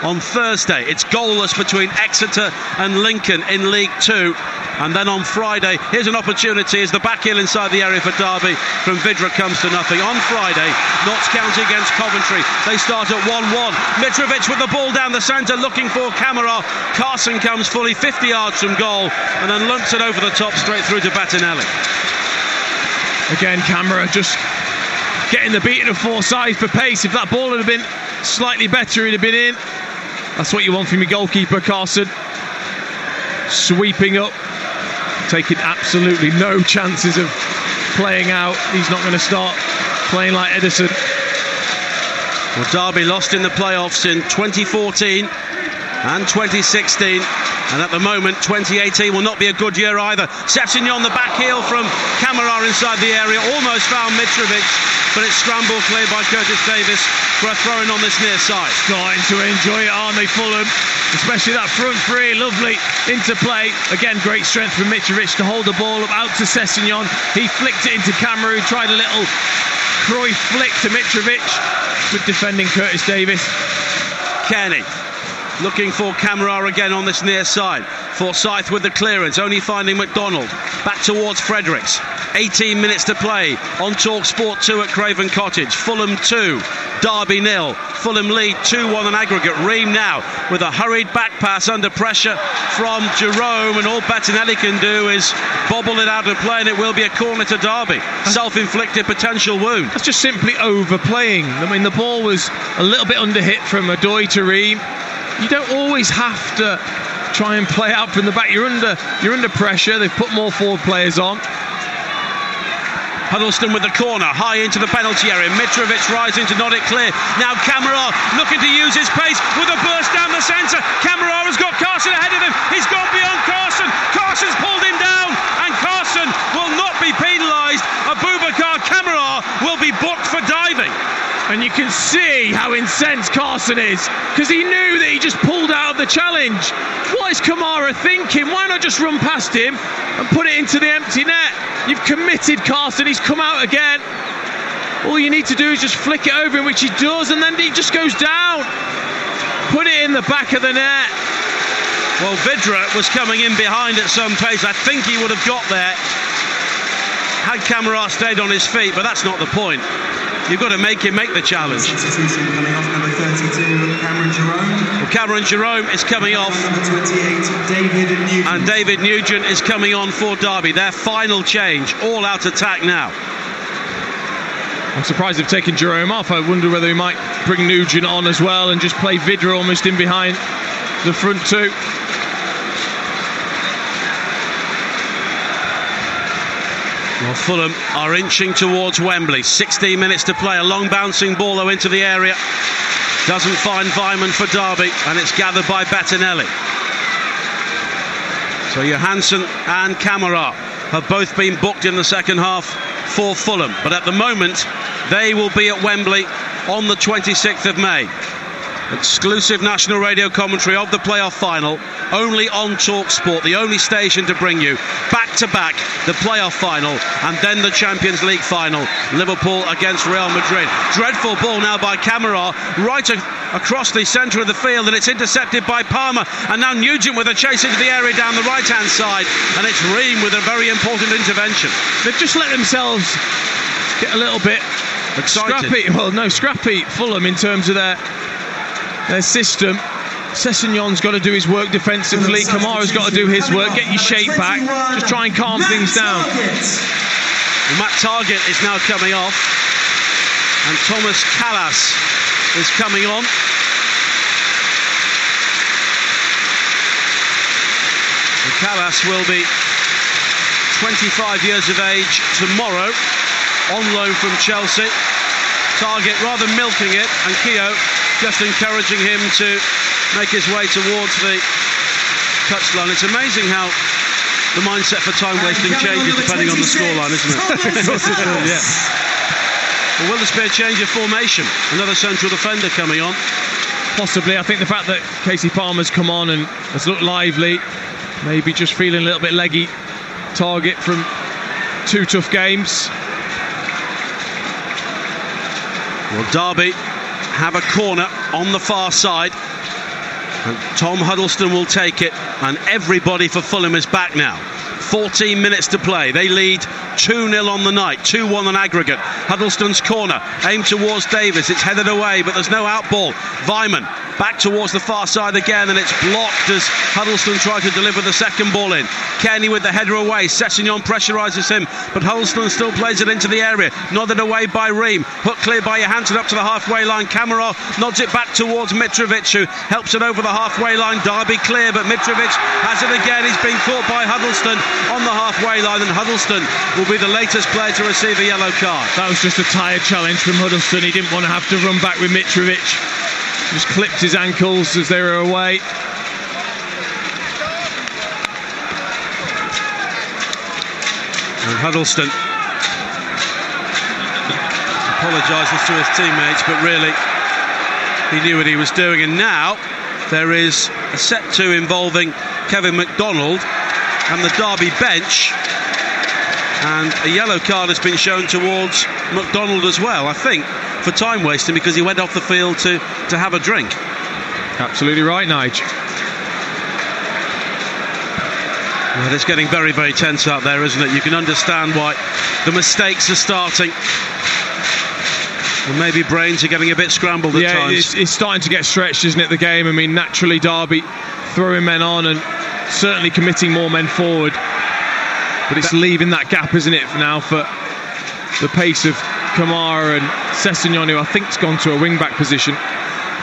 On Thursday, it's goalless between Exeter and Lincoln in League Two. And then on Friday, here's an opportunity as the back heel inside the area for Derby from Vidra comes to nothing. On Friday, Notts County against Coventry. They start at 1-1. Mitrovic with the ball down the centre looking for Kamara. Carson comes fully 50 yards from goal and then lumps it over the top straight through to Bettinelli. Again, Kamara just getting the beating of Forsyth for pace. If that ball had been slightly better, he'd have been in. That's what you want from your goalkeeper, Carson. Sweeping up, taking absolutely no chances of playing out. He's not going to start playing like Edison. Well, Derby lost in the playoffs in 2014 and 2016, and at the moment 2018 will not be a good year either. Sepsignon, the back heel from Kamara inside the area, almost found Mitrovic, but it's scrambled cleared by Curtis Davis for a throw-in on this near side. Starting to enjoy it, aren't they, Fulham? Especially that front three, lovely interplay. Again, great strength from Mitrovic to hold the ball up out to Sessegnon. He flicked it into Kamara, who tried a little Cruyff flick to Mitrovic. Good defending, Curtis Davis. Kearney looking for Kamara again on this near side. Forsyth with the clearance, only finding McDonald. Back towards Fredericks. 18 minutes to play on TalkSport 2 at Craven Cottage. Fulham 2, Derby 0. Fulham lead 2-1 on aggregate. Ream now with a hurried back pass under pressure from Jerome, and all Bettinelli can do is bobble it out of play, and it will be a corner to Derby. Self-inflicted potential wound. That's just simply overplaying. I mean, the ball was a little bit under hit from Adoy to Ream. You don't always have to try and play out from the back. You're under pressure. They've put more forward players on. Huddleston with the corner, high into the penalty area. Mitrovic rising to nod it clear. Now Kamara looking to use his pace with a burst down the centre. Kamara has got Carson ahead of him. He's gone beyond Carson. Carson's pulled him down, and Carson will not be penalised. Abubakar Kamara will be booked for diving. And you can see how incensed Carson is, because he knew that he just pulled out of the challenge. What is Kamara thinking? Why not just run past him and put it into the empty net? You've committed Carson, he's come out again. All you need to do is just flick it over him, which he does, and then he just goes down. Put it in the back of the net. Well, Vidra was coming in behind at some pace. I think he would have got there had Kamara stayed on his feet, but that's not the point. You've got to make him make the challenge. Substitution coming off, number 32, Cameron Jerome. Well, Cameron Jerome is coming off. Number 28, David Nugent. And David Nugent is coming on for Derby. Their final change, all out attack now. I'm surprised they've taken Jerome off. I wonder whether he might bring Nugent on as well and just play Vidra almost in behind the front two. Well, Fulham are inching towards Wembley. 16 minutes to play. A long bouncing ball though into the area. Doesn't find Vyman for Derby, and it's gathered by Bettinelli. So Johansson and Kamara have both been booked in the second half for Fulham. But at the moment, they will be at Wembley on the 26th of May. Exclusive national radio commentary of the playoff final, only on TalkSport, the only station to bring you back-to-back the playoff final and then the Champions League final, Liverpool against Real Madrid. Dreadful ball now by Kamara, right across the centre of the field, and it's intercepted by Palmer, and now Nugent with a chase into the area down the right-hand side, and it's Ream with a very important intervention. They've just let themselves get a little bit excited. Scrappy Fulham in terms of their system. Sessegnon's got to do his work defensively. Kamara's got to do his work. Get your shape back. Just try and calm things down. Well, Matt Targett is now coming off, and Thomas Callas is coming on. And Callas will be 25 years of age tomorrow, on loan from Chelsea. Targett rather milking it, and Keogh just encouraging him to make his way towards the touchline. It's amazing how the mindset for time wasting changes depending on the scoreline, isn't it? Yeah. Well, will this be a change of formation? Another central defender coming on. Possibly. I think the fact that Casey Palmer's come on and has looked lively, maybe just feeling a little bit leggy. Targett from 2 tough games. Well, Derby have a corner on the far side, and Tom Huddleston will take it, and everybody for Fulham is back now. 14 minutes to play. They lead 2-0 on the night, 2-1 on aggregate. Huddleston's corner aimed towards Davis. It's headed away, but there's no out ball. Vyman back towards the far side again, and it's blocked as Huddleston tries to deliver the second ball in. Kenny with the header away. Sessegnon pressuриses him, but Huddleston still plays it into the area. Nodded away by Ream. Hook cleared by Johansson up to the halfway line. Kamara nods it back towards Mitrovic, who helps it over the halfway line. Derby clear, but Mitrovic has it again. He's been caught by Huddleston on the halfway line, and Huddleston will be the latest player to receive a yellow card. That was just a tired challenge from Huddleston. He didn't want to have to run back with Mitrovic. Just clipped his ankles as they were away. And Huddleston apologises to his teammates, but really he knew what he was doing. And now there is a set to involving Kevin McDonald and the Derby bench, and a yellow card has been shown towards McDonald as well, I think for time wasting, because he went off the field to have a drink. Absolutely right, Nige. Well, it's getting very, very tense out there, isn't it? You can understand why the mistakes are starting, and maybe brains are getting a bit scrambled at times. It's starting to get stretched, isn't it, the game? I mean, naturally Derby throwing men on and certainly committing more men forward, but it's leaving that gap, isn't it, now for the pace of Kamara and Sessegnon, who I think's gone to a wing-back position.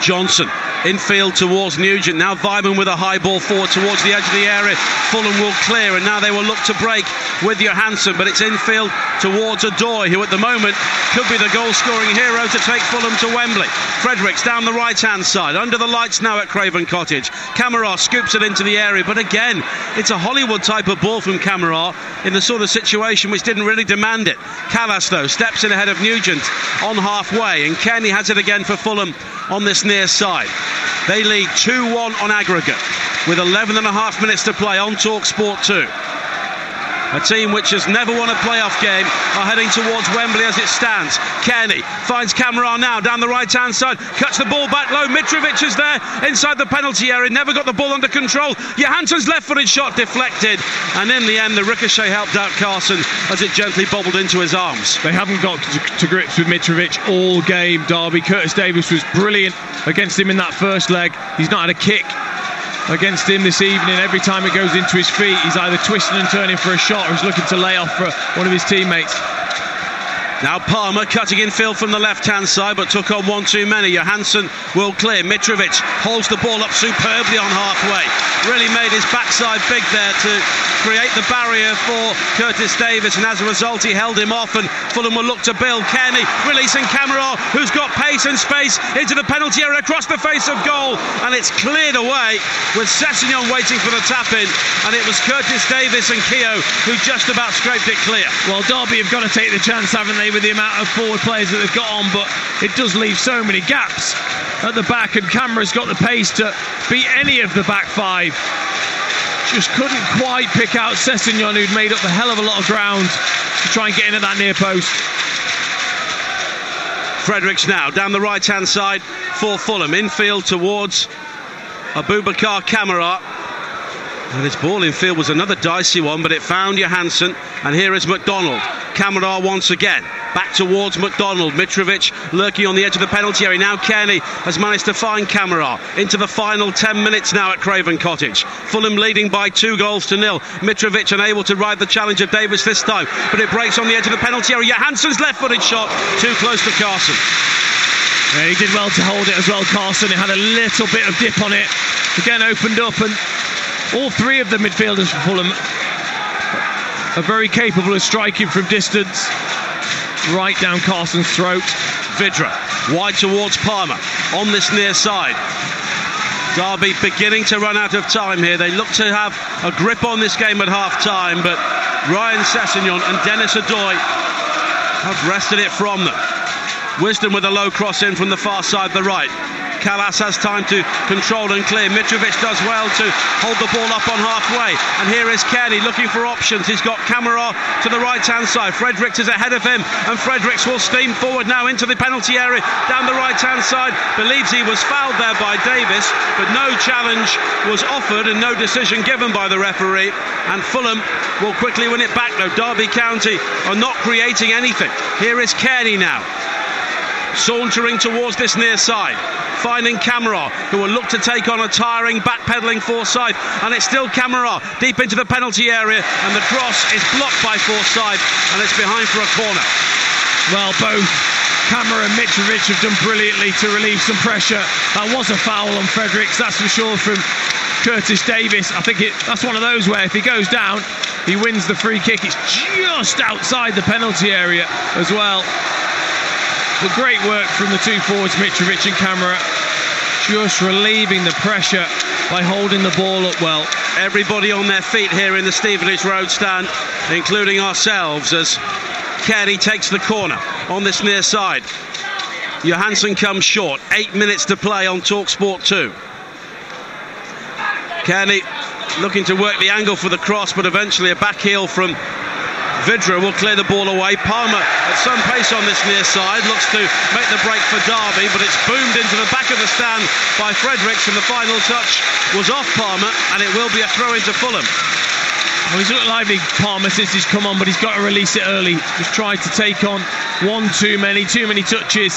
Johnson infield towards Nugent. Now Vyman with a high ball forward towards the edge of the area. Fulham will clear, and now they will look to break with Johansson, but it's infield towards Odoi, who at the moment could be the goal-scoring hero to take Fulham to Wembley. Fredericks down the right-hand side, under the lights now at Craven Cottage. Kamara scoops it into the area, but again, it's a Hollywood type of ball from Kamara in the sort of situation which didn't really demand it. Callas, though, steps in ahead of Nugent on halfway, and Kenny has it again for Fulham on this near side. They lead 2-1 on aggregate with 11 and a half minutes to play on TalkSport 2. A team which has never won a playoff game are heading towards Wembley as it stands. Kearney finds Kamara now down the right-hand side, cuts the ball back low. Mitrovic is there inside the penalty area, never got the ball under control. Johansson's left-footed shot deflected, and in the end the ricochet helped out Carson as it gently bobbled into his arms. They haven't got to grips with Mitrovic all game, Derby. Curtis Davis was brilliant against him in that first leg. He's not had a kick against him this evening. Every time it goes into his feet, he's either twisting and turning for a shot or he's looking to lay off for one of his teammates. Now Palmer cutting infield from the left-hand side, but took on one too many. Johansson will clear. Mitrovic holds the ball up superbly on halfway. Really made his backside big there to create the barrier for Curtis Davis, and as a result he held him off, and Fulham will look to build. Kearney releasing Kamara, who's got pace and space into the penalty area across the face of goal, and it's cleared away with Sessegnon waiting for the tap-in, and it was Curtis Davis and Keogh who just about scraped it clear. Well, Derby have got to take the chance, haven't they, with the amount of forward players that they've got on, but it does leave so many gaps at the back, and Kamara's got the pace to beat any of the back five. Just couldn't quite pick out Sessegnon, who'd made up a hell of a lot of ground to try and get into that near post. Fredericks now down the right-hand side for Fulham, infield towards Aboubakar Kamara. And his ball in field was another dicey one, but it found Johansson, and here is McDonald. Kamara once again, back towards McDonald. Mitrovic lurking on the edge of the penalty area. Now Kearney has managed to find Kamara into the final 10 minutes now at Craven Cottage. Fulham leading by 2-0. Mitrovic unable to ride the challenge of Davis this time, but it breaks on the edge of the penalty area. Johansson's left-footed shot, too close to Carson. Yeah, he did well to hold it as well, Carson. It had a little bit of dip on it. Again, opened up, and all three of the midfielders for Fulham are very capable of striking from distance, right down Carson's throat. Vidra wide towards Palmer on this near side. Derby beginning to run out of time here. They look to have a grip on this game at half-time, but Ryan Sessegnon and Dennis Odoi have wrested it from them. Wisdom with a low cross in from the far side, the right. Callas has time to control and clear. Mitrovic does well to hold the ball up on halfway, and here is Kearney looking for options. He's got Kamara to the right-hand side. Fredericks is ahead of him, and Fredericks will steam forward now into the penalty area down the right-hand side. Believes he was fouled there by Davis, but no challenge was offered and no decision given by the referee, and Fulham will quickly win it back though. Derby County are not creating anything. Here is Kearney now, sauntering towards this near side, finding Kamara, who will look to take on a tiring backpedalling Forsyth, and it's still Kamara deep into the penalty area, and the cross is blocked by Forsyth, and it's behind for a corner. Well, both Kamara and Mitrovic have done brilliantly to relieve some pressure. That was a foul on Fredericks, that's for sure, from Curtis Davis. I think that's one of those where if he goes down, he wins the free kick. It's just outside the penalty area as well. But great work from the two forwards, Mitrovic and Kamara, just relieving the pressure by holding the ball up well. Everybody on their feet here in the Stevenage Road stand, including ourselves, as Kearney takes the corner on this near side. Johansson comes short. 8 minutes to play on TalkSport 2. Kearney looking to work the angle for the cross, but eventually a back heel from Vidra will clear the ball away. Palmer at some pace on this near side, looks to make the break for Derby, but it's boomed into the back of the stand by Fredericks, and the final touch was off Palmer, and it will be a throw into Fulham. Well, he's looked lively, Palmer, since he's come on, but he's got to release it early. Just tried to take on one too many touches.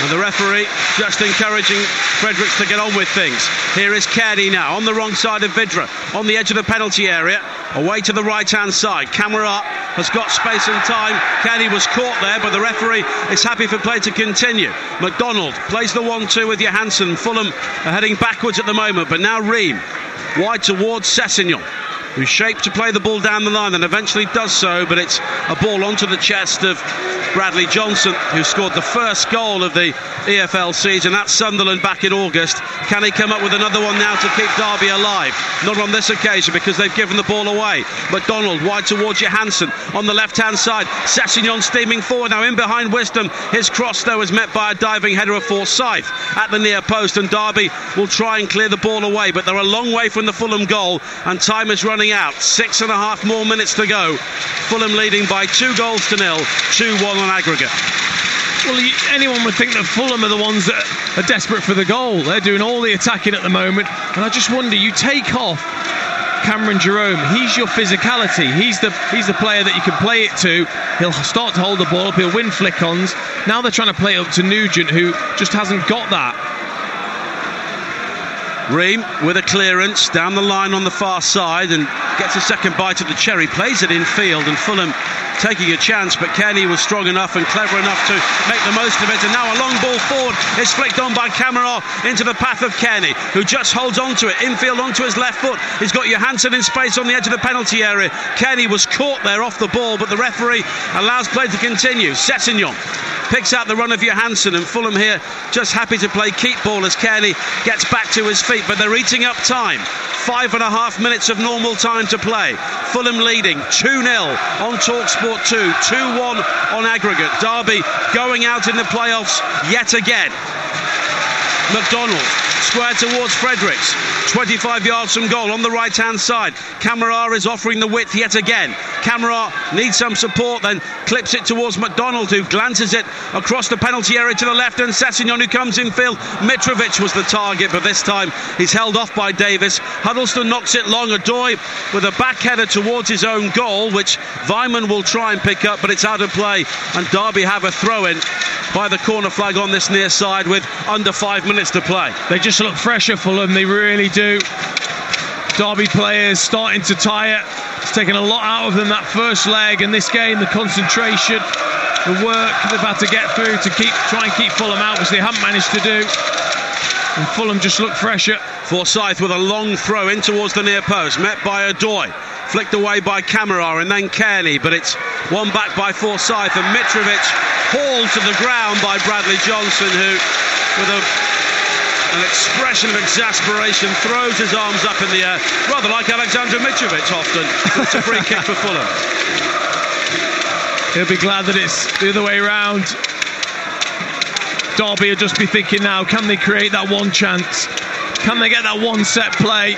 And the referee just encouraging Fredericks to get on with things. Here is Kearney now on the wrong side of Vidra, on the edge of the penalty area, away to the right-hand side. Kamara has got space and time. Kearney was caught there, but the referee is happy for play to continue. McDonald plays the 1-2 with Johansson. Fulham are heading backwards at the moment, but now Ream wide towards Sessegnon, who's shaped to play the ball down the line and eventually does so, but it's a ball onto the chest of Bradley Johnson, who scored the first goal of the EFL season at Sunderland back in August. Can he come up with another one now to keep Derby alive? Not on this occasion, because they've given the ball away. McDonald wide towards Johansson on the left-hand side. Sessegnon steaming forward now in behind Wisdom. His cross, though, is met by a diving header of Forsyth at the near post, and Derby will try and clear the ball away, but they're a long way from the Fulham goal, and time is running out. 6.5 more minutes to go. Fulham leading by 2-0, 2-1 on aggregate. Well, anyone would think that Fulham are the ones that are desperate for the goal. They're doing all the attacking at the moment, and I just wonder, you take off Cameron Jerome, he's your physicality, he's the player that you can play it to. He'll start to hold the ball up, he'll win flick-ons. Now they're trying to play it up to Nugent, who just hasn't got that. Ream with a clearance down the line on the far side and gets a second bite at the cherry, plays it in field, and Fulham taking a chance, but Kenny was strong enough and clever enough to make the most of it, and now a long ball forward is flicked on by Cameron into the path of Kenny, who just holds on to it, infield onto his left foot. He's got Johansson in space on the edge of the penalty area. Kenny was caught there off the ball, but the referee allows play to continue. Sessegnon picks out the run of Johansson, and Fulham here just happy to play keep ball as Kenny gets back to his feet, but they're eating up time. 5.5 minutes of normal time to play. Fulham leading 2-0 on TalkSport 2, 2-1 on aggregate. Derby going out in the playoffs yet again. McDonald square towards Fredericks, 25 yards from goal on the right hand side. Camara is offering the width yet again. Camara needs some support, then clips it towards McDonald, who glances it across the penalty area to the left, and Sessegnon, who comes in field. Mitrovic was the target, but this time he's held off by Davis. Huddleston knocks it long. Adoy with a back header towards his own goal, which Weimann will try and pick up, but it's out of play, and Derby have a throw-in by the corner flag on this near side with under 5 minutes to play. They just look fresher, Fulham, they really do. Derby players starting to tire. It's taken a lot out of them that first leg, and this game, the concentration, the work they've had to get through to try and keep Fulham out, which they haven't managed to do. And Fulham just look fresher. Forsyth with a long throw in towards the near post, met by Adoy, flicked away by Camara and then Kearney, but it's won back by Forsyth, and Mitrovic hauled to the ground by Bradley Johnson, who with an expression of exasperation throws his arms up in the air, rather like Alexander Mitrovic often. It's a free kick for Fulham. He'll be glad that it's the other way around. Derby will just be thinking now, can they create that one chance? Can they get that one set play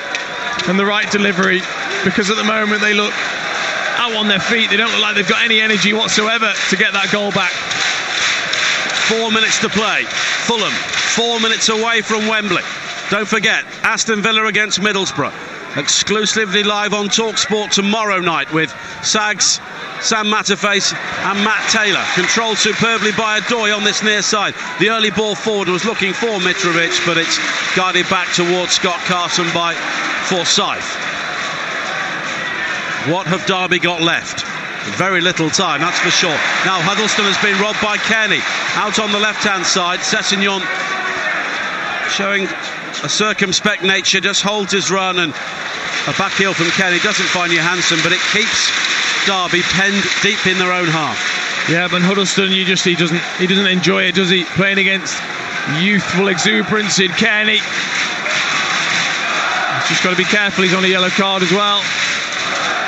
and the right delivery? Because at the moment they look out on their feet. They don't look like they've got any energy whatsoever to get that goal back. 4 minutes to play. Fulham 4 minutes away from Wembley. Don't forget, Aston Villa against Middlesbrough. Exclusively live on TalkSport tomorrow night with Sags, Sam Matterface and Matt Taylor. Controlled superbly by Adoy on this near side. The early ball forward was looking for Mitrovic, but it's guided back towards Scott Carson by Forsyth. What have Derby got left? Very little time, that's for sure. Now Huddleston has been robbed by Kearney. Out on the left-hand side, Sessegnon showing a circumspect nature, just holds his run, and a back heel from Kearney doesn't find Johansson, but it keeps Derby penned deep in their own half. Yeah, but Huddleston, he doesn't enjoy it, does he? Playing against youthful exuberance in Kearney. He's just got to be careful, he's on a yellow card as well.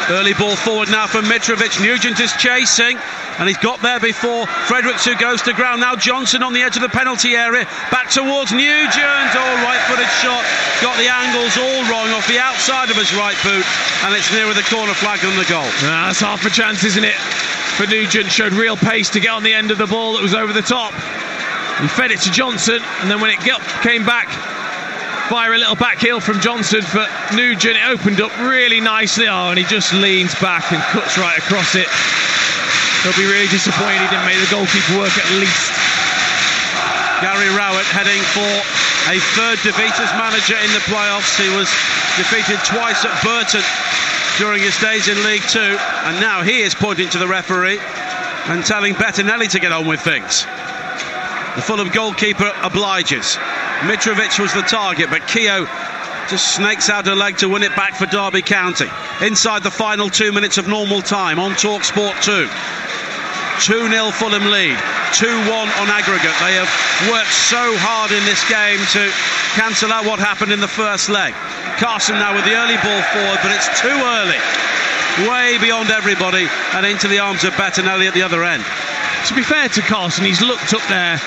Early ball forward now from Mitrovic. Nugent is chasing, and he's got there before Fredericks, who goes to ground. Now Johnson on the edge of the penalty area, back towards Nugent. Right-footed shot, got the angles all wrong off the outside of his right boot, and it's nearer the corner flag than the goal. That's half a chance, isn't it? For Nugent, showed real pace to get on the end of the ball that was over the top. He fed it to Johnson, and then when it came back via a little back heel from Johnson for Nugent, it opened up really nicely. And he just leans back and cuts right across it. He'll be really disappointed he didn't make the goalkeeper work at least. Gary Rowett heading for a third defeat as manager in the playoffs. He was defeated twice at Burton during his days in League Two, and now he is pointing to the referee and telling Bettinelli to get on with things. The Fulham goalkeeper obliges. Mitrovic was the target, but Keogh just snakes out a leg to win it back for Derby County. Inside the final 2 minutes of normal time on TalkSport 2. 2-0 Fulham lead, 2-1 on aggregate. They have worked so hard in this game to cancel out what happened in the first leg. Carson now with the early ball forward, but it's too early. Way beyond everybody and into the arms of Bettinelli at the other end. To be fair to Carson, he's looked up there.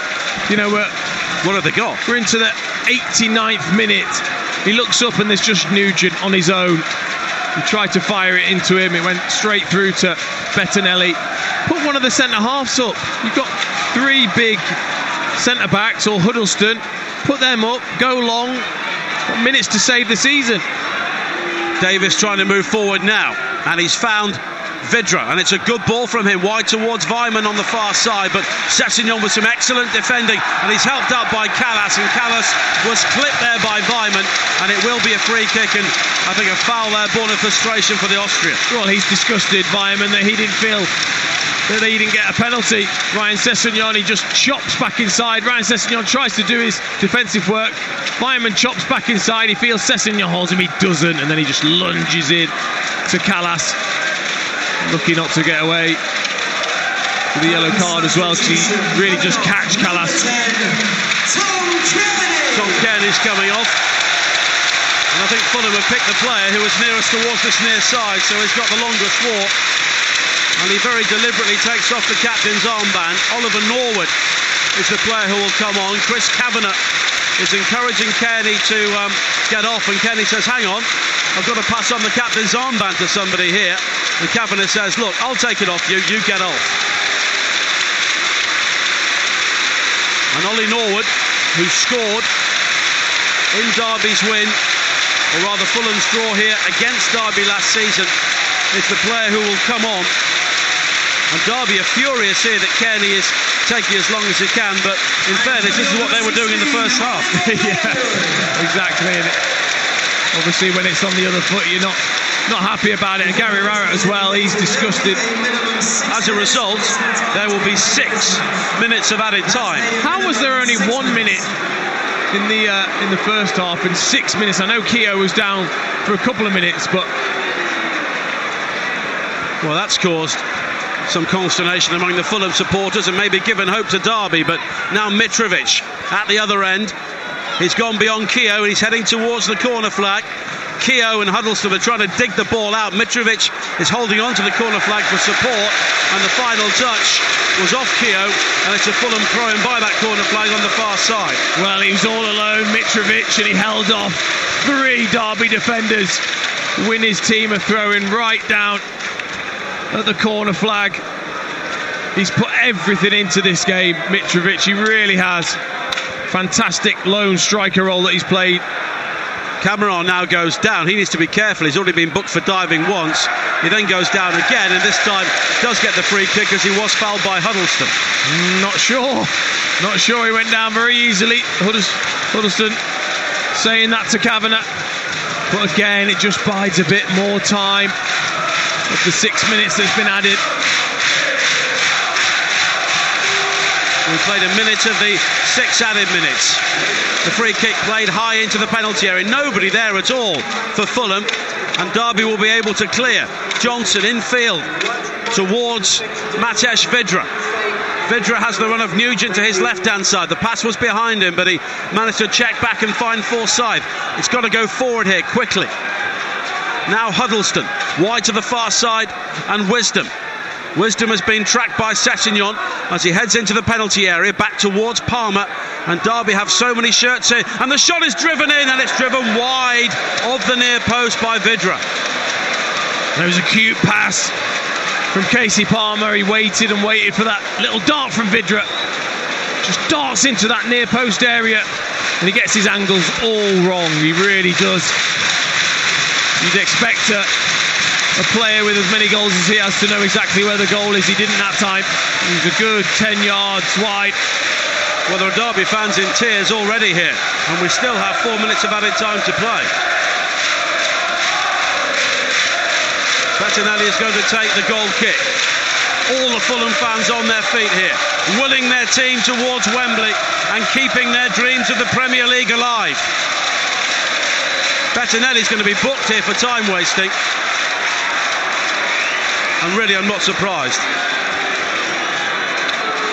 You know, what have they got? We're into the 89th minute. He looks up and there's just Nugent on his own. He tried to fire it into him. It went straight through to Bettinelli. Put one of the centre-halves up. You've got 3 big centre-backs or Huddleston. Put them up, go long. Got minutes to save the season. Davis trying to move forward now, and he's found Vidra, and it's a good ball from him wide towards Weimann on the far side, but Sessegnon with some excellent defending, and he's helped up by Callas, and Callas was clipped there by Weimann, and it will be a free kick, and I think a foul there born of frustration for the Austrian. Well, he's disgusted, Weimann, that he didn't feel that he didn't get a penalty. Ryan Sessegnon, he just chops back inside. Ryan Sessegnon tries to do his defensive work. Weimann chops back inside. He feels Sessegnon holds him. He doesn't, and then he just lunges in to Callas. Lucky not to get away with the yellow card as well, because he really just catch Callas. Tom Kearney's coming off, and I think Fulham have picked the player who was nearest towards this near side, so he's got the longest walk, and he very deliberately takes off the captain's armband. Oliver Norwood is the player who will come on. Chris Kavanagh is encouraging Kearney to get off, and Kearney says, hang on, I've got to pass on the captain's armband to somebody here. And Kavanagh says, look, I'll take it off you, you get off. And Ollie Norwood, who scored in Derby's win, or rather Fulham's draw here against Derby last season, is the player who will come on. And Derby are furious here that Kearney is taking as long as he can, but in fairness, this is what they were doing in the first half. Yeah, exactly. And obviously, when it's on the other foot, you're not happy about it. And Gary Rowett as well, he's disgusted. As a result, there will be 6 minutes of added time. How was there only 1 minute in the first half and 6 minutes? I know Keogh was down for a couple of minutes, but well, that's caused some consternation among the Fulham supporters and maybe given hope to Derby. But now Mitrovic at the other end. He's gone beyond Keogh and he's heading towards the corner flag. Keogh and Huddleston are trying to dig the ball out. Mitrovic is holding on to the corner flag for support, and the final touch was off Keogh, and it's a Fulham throw-in by that corner flag on the far side. Well, he was all alone, Mitrovic, and he held off 3 Derby defenders. Win his team a throw-in right down at the corner flag. He's put everything into this game, Mitrovic, he really has. Fantastic lone striker role that he's played. Cameron now goes down. He needs to be careful. He's already been booked for diving once. He then goes down again, and this time does get the free kick as he was fouled by Huddleston. Not sure. He went down very easily. Huddleston saying that to Kavanagh. But again, it just bides a bit more time of the 6 minutes that's been added. We played a minute of the 6 added minutes. The free kick played high into the penalty area. Nobody there at all for Fulham, and Derby will be able to clear. Johnson infield towards Matej Vidra. Vidra has the run of Nugent to his left-hand side. The pass was behind him, but he managed to check back and find Forsyth. It's got to go forward here quickly. Now Huddleston, wide to the far side, and Wisdom. Wisdom has been tracked by Sessegnon as he heads into the penalty area, back towards Palmer, and Derby have so many shirts here, and the shot is driven in, and it's driven wide of the near post by Vidra. There was a cute pass from Casey Palmer. He waited and waited for that little dart from Vidra. Just darts into that near post area, and he gets his angles all wrong. He really does. You'd expect a player with as many goals as he has to know exactly where the goal is. He didn't that time. He's a good 10 yards wide. Well, there are Derby fans in tears already here, and we still have 4 minutes of added time to play. Bettinelli is going to take the goal kick. All the Fulham fans on their feet here, willing their team towards Wembley and keeping their dreams of the Premier League alive. Bettinelli's going to be booked here for time wasting. And really, I'm not surprised.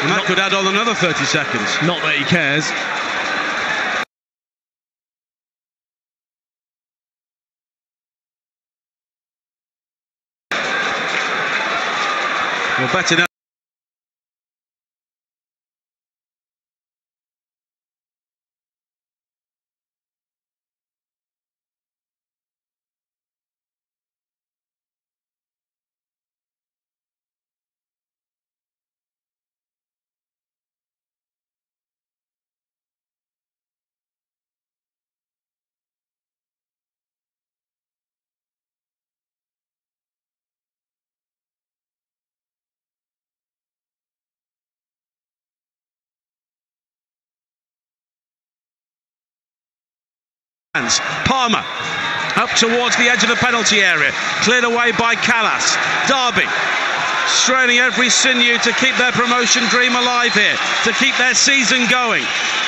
And that could add on another 30 seconds. Not that he cares. Well, Bettinelli. Palmer up towards the edge of the penalty area, cleared away by Callas. Derby straining every sinew to keep their promotion dream alive here, to keep their season going.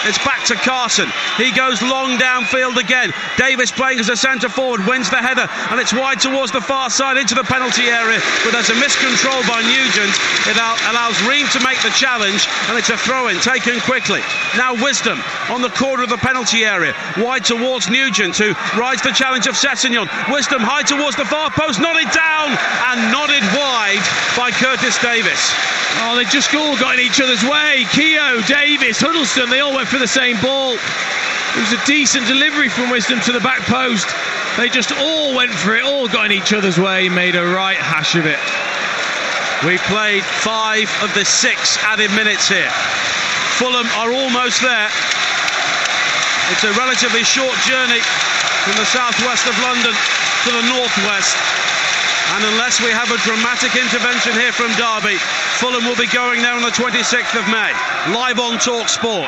It's back to Carson. He goes long downfield again. Davis playing as a centre forward, wins the header, and it's wide towards the far side into the penalty area, but there's a miscontrol by Nugent. It allows Ream to make the challenge, and it's a throw-in taken quickly. Now Wisdom on the corner of the penalty area, wide towards Nugent, who rides the challenge of Sessegnon. Wisdom high towards the far post, nodded down and nodded wide by Curtis Davis. Oh, they just all got in each other's way. Keogh, Davis, Huddleston, they all went for the same ball. It was a decent delivery from Wisdom to the back post. They just all went for it, all got in each other's way, made a right hash of it. We've played 5 of the 6 added minutes here. Fulham are almost there. It's a relatively short journey from the southwest of London to the northwest. And unless we have a dramatic intervention here from Derby, Fulham will be going there on the 26th of May. Live on Talk Sport.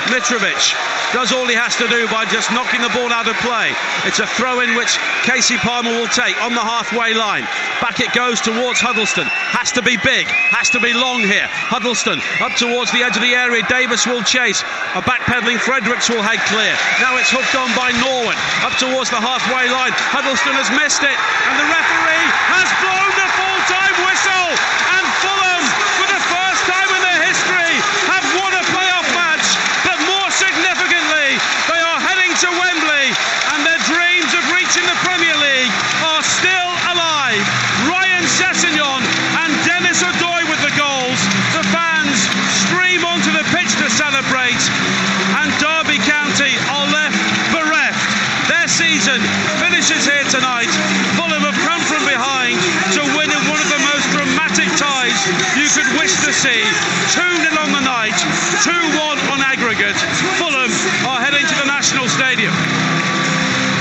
Mitrovic does all he has to do by just knocking the ball out of play. It's a throw-in which Casey Palmer will take on the halfway line. Back it goes towards Huddleston. Has to be big, has to be long here. Huddleston up towards the edge of the area. Davis will chase. A backpedaling Fredericks will head clear. Now it's hooked on by Norwin. Up towards the halfway line. Huddleston has missed it, and the referee has blown the full-time whistle. And Fulham, for the first time in their history, have won a playoff match. But more significantly, they are heading to Wembley, and their dreams of reaching the Premier League are still alive. Ryan Sessegnon and Dennis O'Doy with the goals. The fans stream onto the pitch to celebrate, and Derby County are left bereft. Their season finishes here tonight. Fulham have come from behind to win in one of the most dramatic ties you could wish to see. 2-0 on the night, 2-1 on aggregate. Fulham are heading to the National Stadium.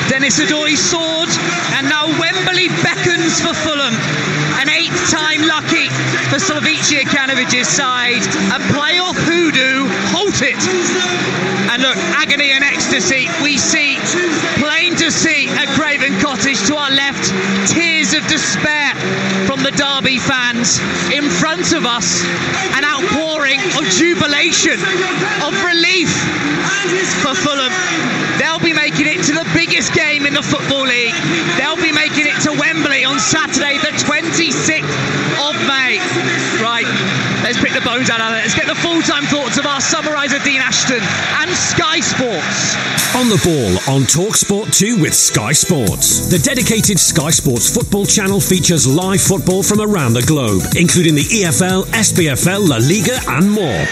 Dennis O'Doy soared, and now Wembley beckons for Fulham. An 8th time lucky for Slavicia Kanovic's side. A playoff hoodoo, halt it. And look, agony and ecstasy, we see, plain to see at Craven Cottage to our left, tears of despair from the Derby fans. In front of us, an outpouring of jubilation, of relief for Fulham. They'll be making it to the biggest game in the Football League. They'll be making it to Wembley on Saturday, the 26th of May. Right, let's pick the bones out of it. Let's get the full-time thoughts of our summariser Dean Ashton and Sky Sports. On the ball on TalkSport 2 with Sky Sports. The dedicated Sky Sports football channel features live football from around the globe, including the EFL, SPFL, La Liga and more.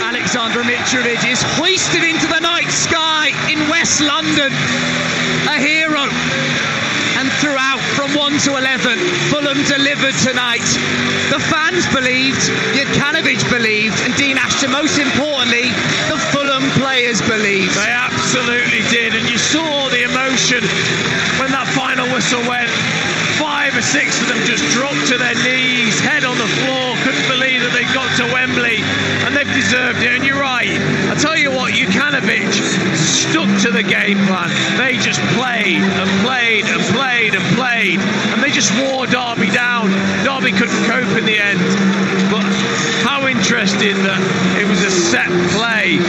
Alexander Mitrovic is hoisted into the night sky in West London. A hero. And throughout, from 1 to 11, Fulham delivered tonight. The fans believed, Jurkanovic believed, and Dean Ashton, most importantly, the Fulham players believed. They absolutely did, and you saw the emotion when that final whistle went. 5 or 6 of them just dropped to their knees, head on the floor, couldn't believe that they got to Wembley, and they've deserved it. And you're right, I tell you what, Jurkanovic stuck to the game plan. They just played and played and played and played, and they just wore Derby down. Derby couldn't cope in the end, but how interesting that it was a set play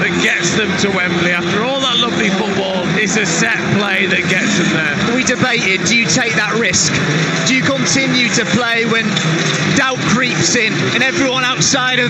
that gets them to Wembley. After all that lovely football, it's a set play that gets them there. We debated, do you take that risk? Do you continue to play when doubt creeps in and everyone outside of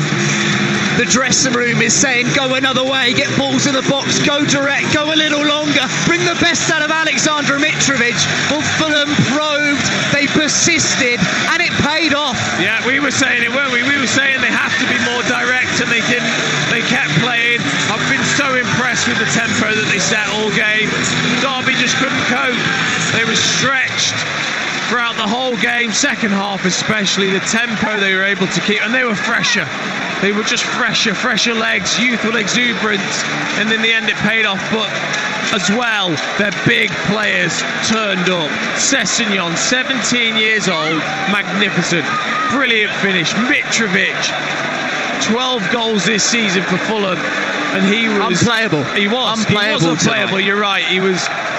the dressing room is saying go another way, get balls in the box, go direct, go a little longer, bring the best out of Aleksandar Mitrovic? Well, Fulham probed, they persisted, and it paid off. Yeah, we were saying it, weren't we? We were saying they have to be more direct, and they didn't. They kept playing. I've been so impressed with the tempo that they set all game. Derby just couldn't cope. They were stretched throughout the whole game, second half especially. The tempo they were able to keep, and they were fresher. They were just fresher legs, youthful exuberance, and in the end it paid off. But as well, their big players turned up. Sessegnon, 17 years old, magnificent, brilliant finish. Mitrovic, 12 goals this season for Fulham, and he was unplayable. He was unplayable. You're right.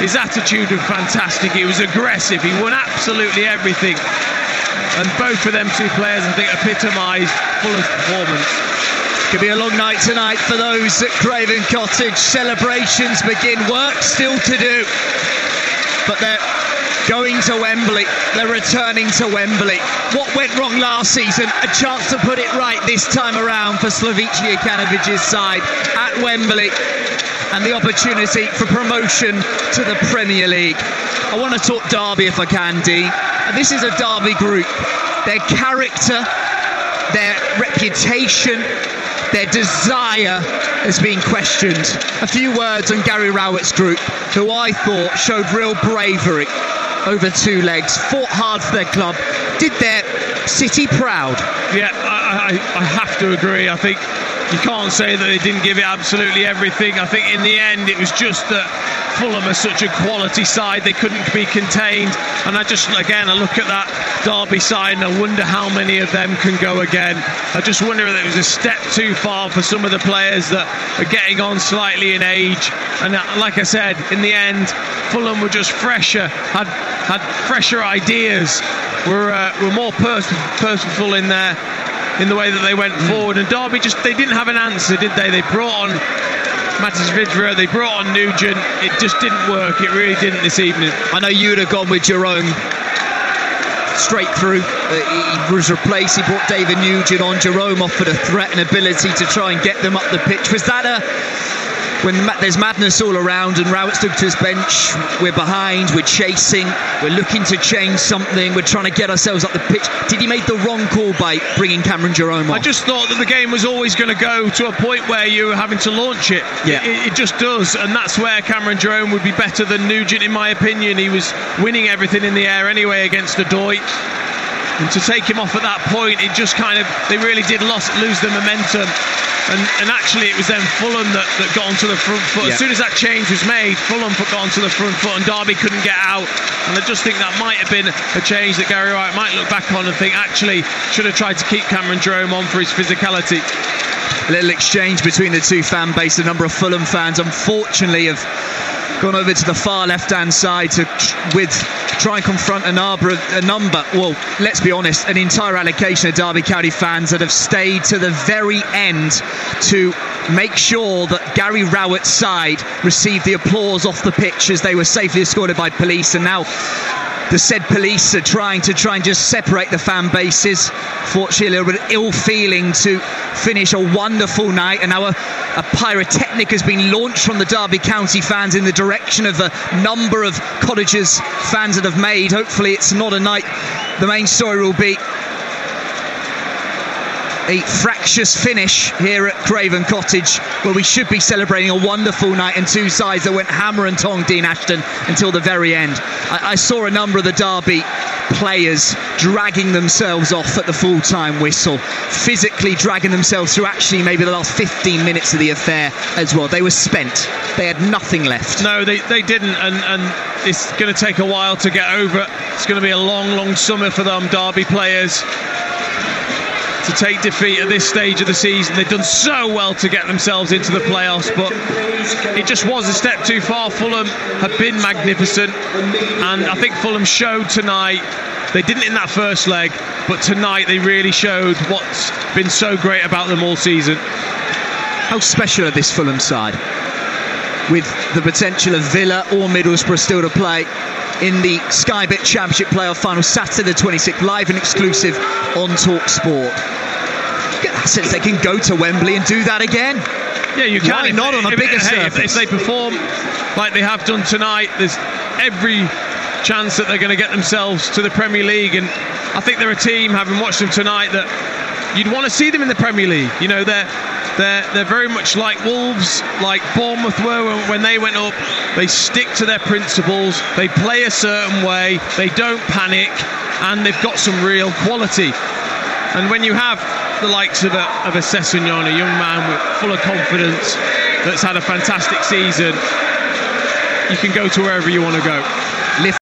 His attitude was fantastic. He was aggressive. He won absolutely everything. And both of them two players, I think, epitomised Fulham's performance. Could be a long night tonight for those at Craven Cottage. Celebrations begin. Work still to do. But they're going to Wembley. They're returning to Wembley. What went wrong last season? A chance to put it right this time around for Slavici Kanovic's side at Wembley. And the opportunity for promotion to the Premier League. I want to talk Derby if I can, Dean. This is a Derby group. Their character, their reputation, their desire has been questioned. A few words on Gary Rowett's group, who I thought showed real bravery over two legs, fought hard for their club, did their city proud. Yeah, I have to agree. I think you can't say that they didn't give it absolutely everything. I think in the end it was just that Fulham are such a quality side, they couldn't be contained. And I look at that Derby side and I wonder how many of them can go again. I just wonder if it was a step too far for some of the players that are getting on slightly in age. And like I said, in the end, Fulham were just fresher, had fresher ideas, were more purposeful in the way that they went forward. And Derby they didn't have an answer, did they? They brought on Matis Vidra, they brought on Nugent. It just didn't work. It really didn't this evening. I know you'd have gone with Jerome straight through. He was replaced. He brought David Nugent on. Jerome offered a threat and ability to try and get them up the pitch. Was that when there's madness all around and Rowett stood to his bench, we're behind, we're chasing, we're looking to change something, we're trying to get ourselves up the pitch? Did he make the wrong call by bringing Cameron Jerome on? I just thought that the game was always going to go to a point where you were having to launch it. Yeah. It just does, and that's where Cameron Jerome would be better than Nugent, in my opinion. He was winning everything in the air anyway against Adoy. And to take him off at that point, it just they really did lose the momentum. And actually it was then Fulham that got onto the front foot. As soon as that change was made, Fulham got onto the front foot and Derby couldn't get out. And I just think that might have been a change that Gary Rowett might look back on and think, actually, should have tried to keep Cameron Jerome on for his physicality. A little exchange between the two fan base. A number of Fulham fans, unfortunately, have gone over to the far left-hand side to try and confront a number. Well, let's be honest, an entire allocation of Derby County fans that have stayed to the very end to make sure that Gary Rowett's side received the applause off the pitch as they were safely escorted by police. And now the said police are trying to just separate the fan bases. Fortunately, a little bit ill feeling to finish a wonderful night. And now a pyrotechnic has been launched from the Derby County fans in the direction of a number of Cottagers fans that have made. Hopefully it's not a night. The main story will be a fractious finish here at Craven Cottage, where we should be celebrating a wonderful night and two sides that went hammer and tong, Dean Ashton, until the very end. I saw a number of the Derby players dragging themselves off at the full-time whistle, physically dragging themselves through actually maybe the last 15 minutes of the affair as well. They were spent. They had nothing left. No, they didn't, and it's going to take a while to get over it. It's going to be a long summer for them Derby players to take defeat at this stage of the season. They've done so well to get themselves into the playoffs, but it just was a step too far. Fulham have been magnificent, and I think Fulham showed tonight. They didn't in that first leg, but tonight they really showed what's been so great about them all season. How special are this Fulham side? with the potential of Villa or Middlesbrough still to play in the Sky Bet Championship playoff final Saturday the 26th, live and exclusive on TalkSport. Get that sense they can go to Wembley and do that again. Yeah, you can. Why not on a bigger surface? If they perform like they have done tonight, there's every chance that they're going to get themselves to the Premier League. And I think they're a team, having watched them tonight, that you'd want to see them in the Premier League. You know, they're very much like Wolves, like Bournemouth were when they went up. They stick to their principles, they play a certain way, they don't panic, and they've got some real quality. And when you have the likes of a Sessegnon, a young man full of confidence that's had a fantastic season, you can go to wherever you want to go.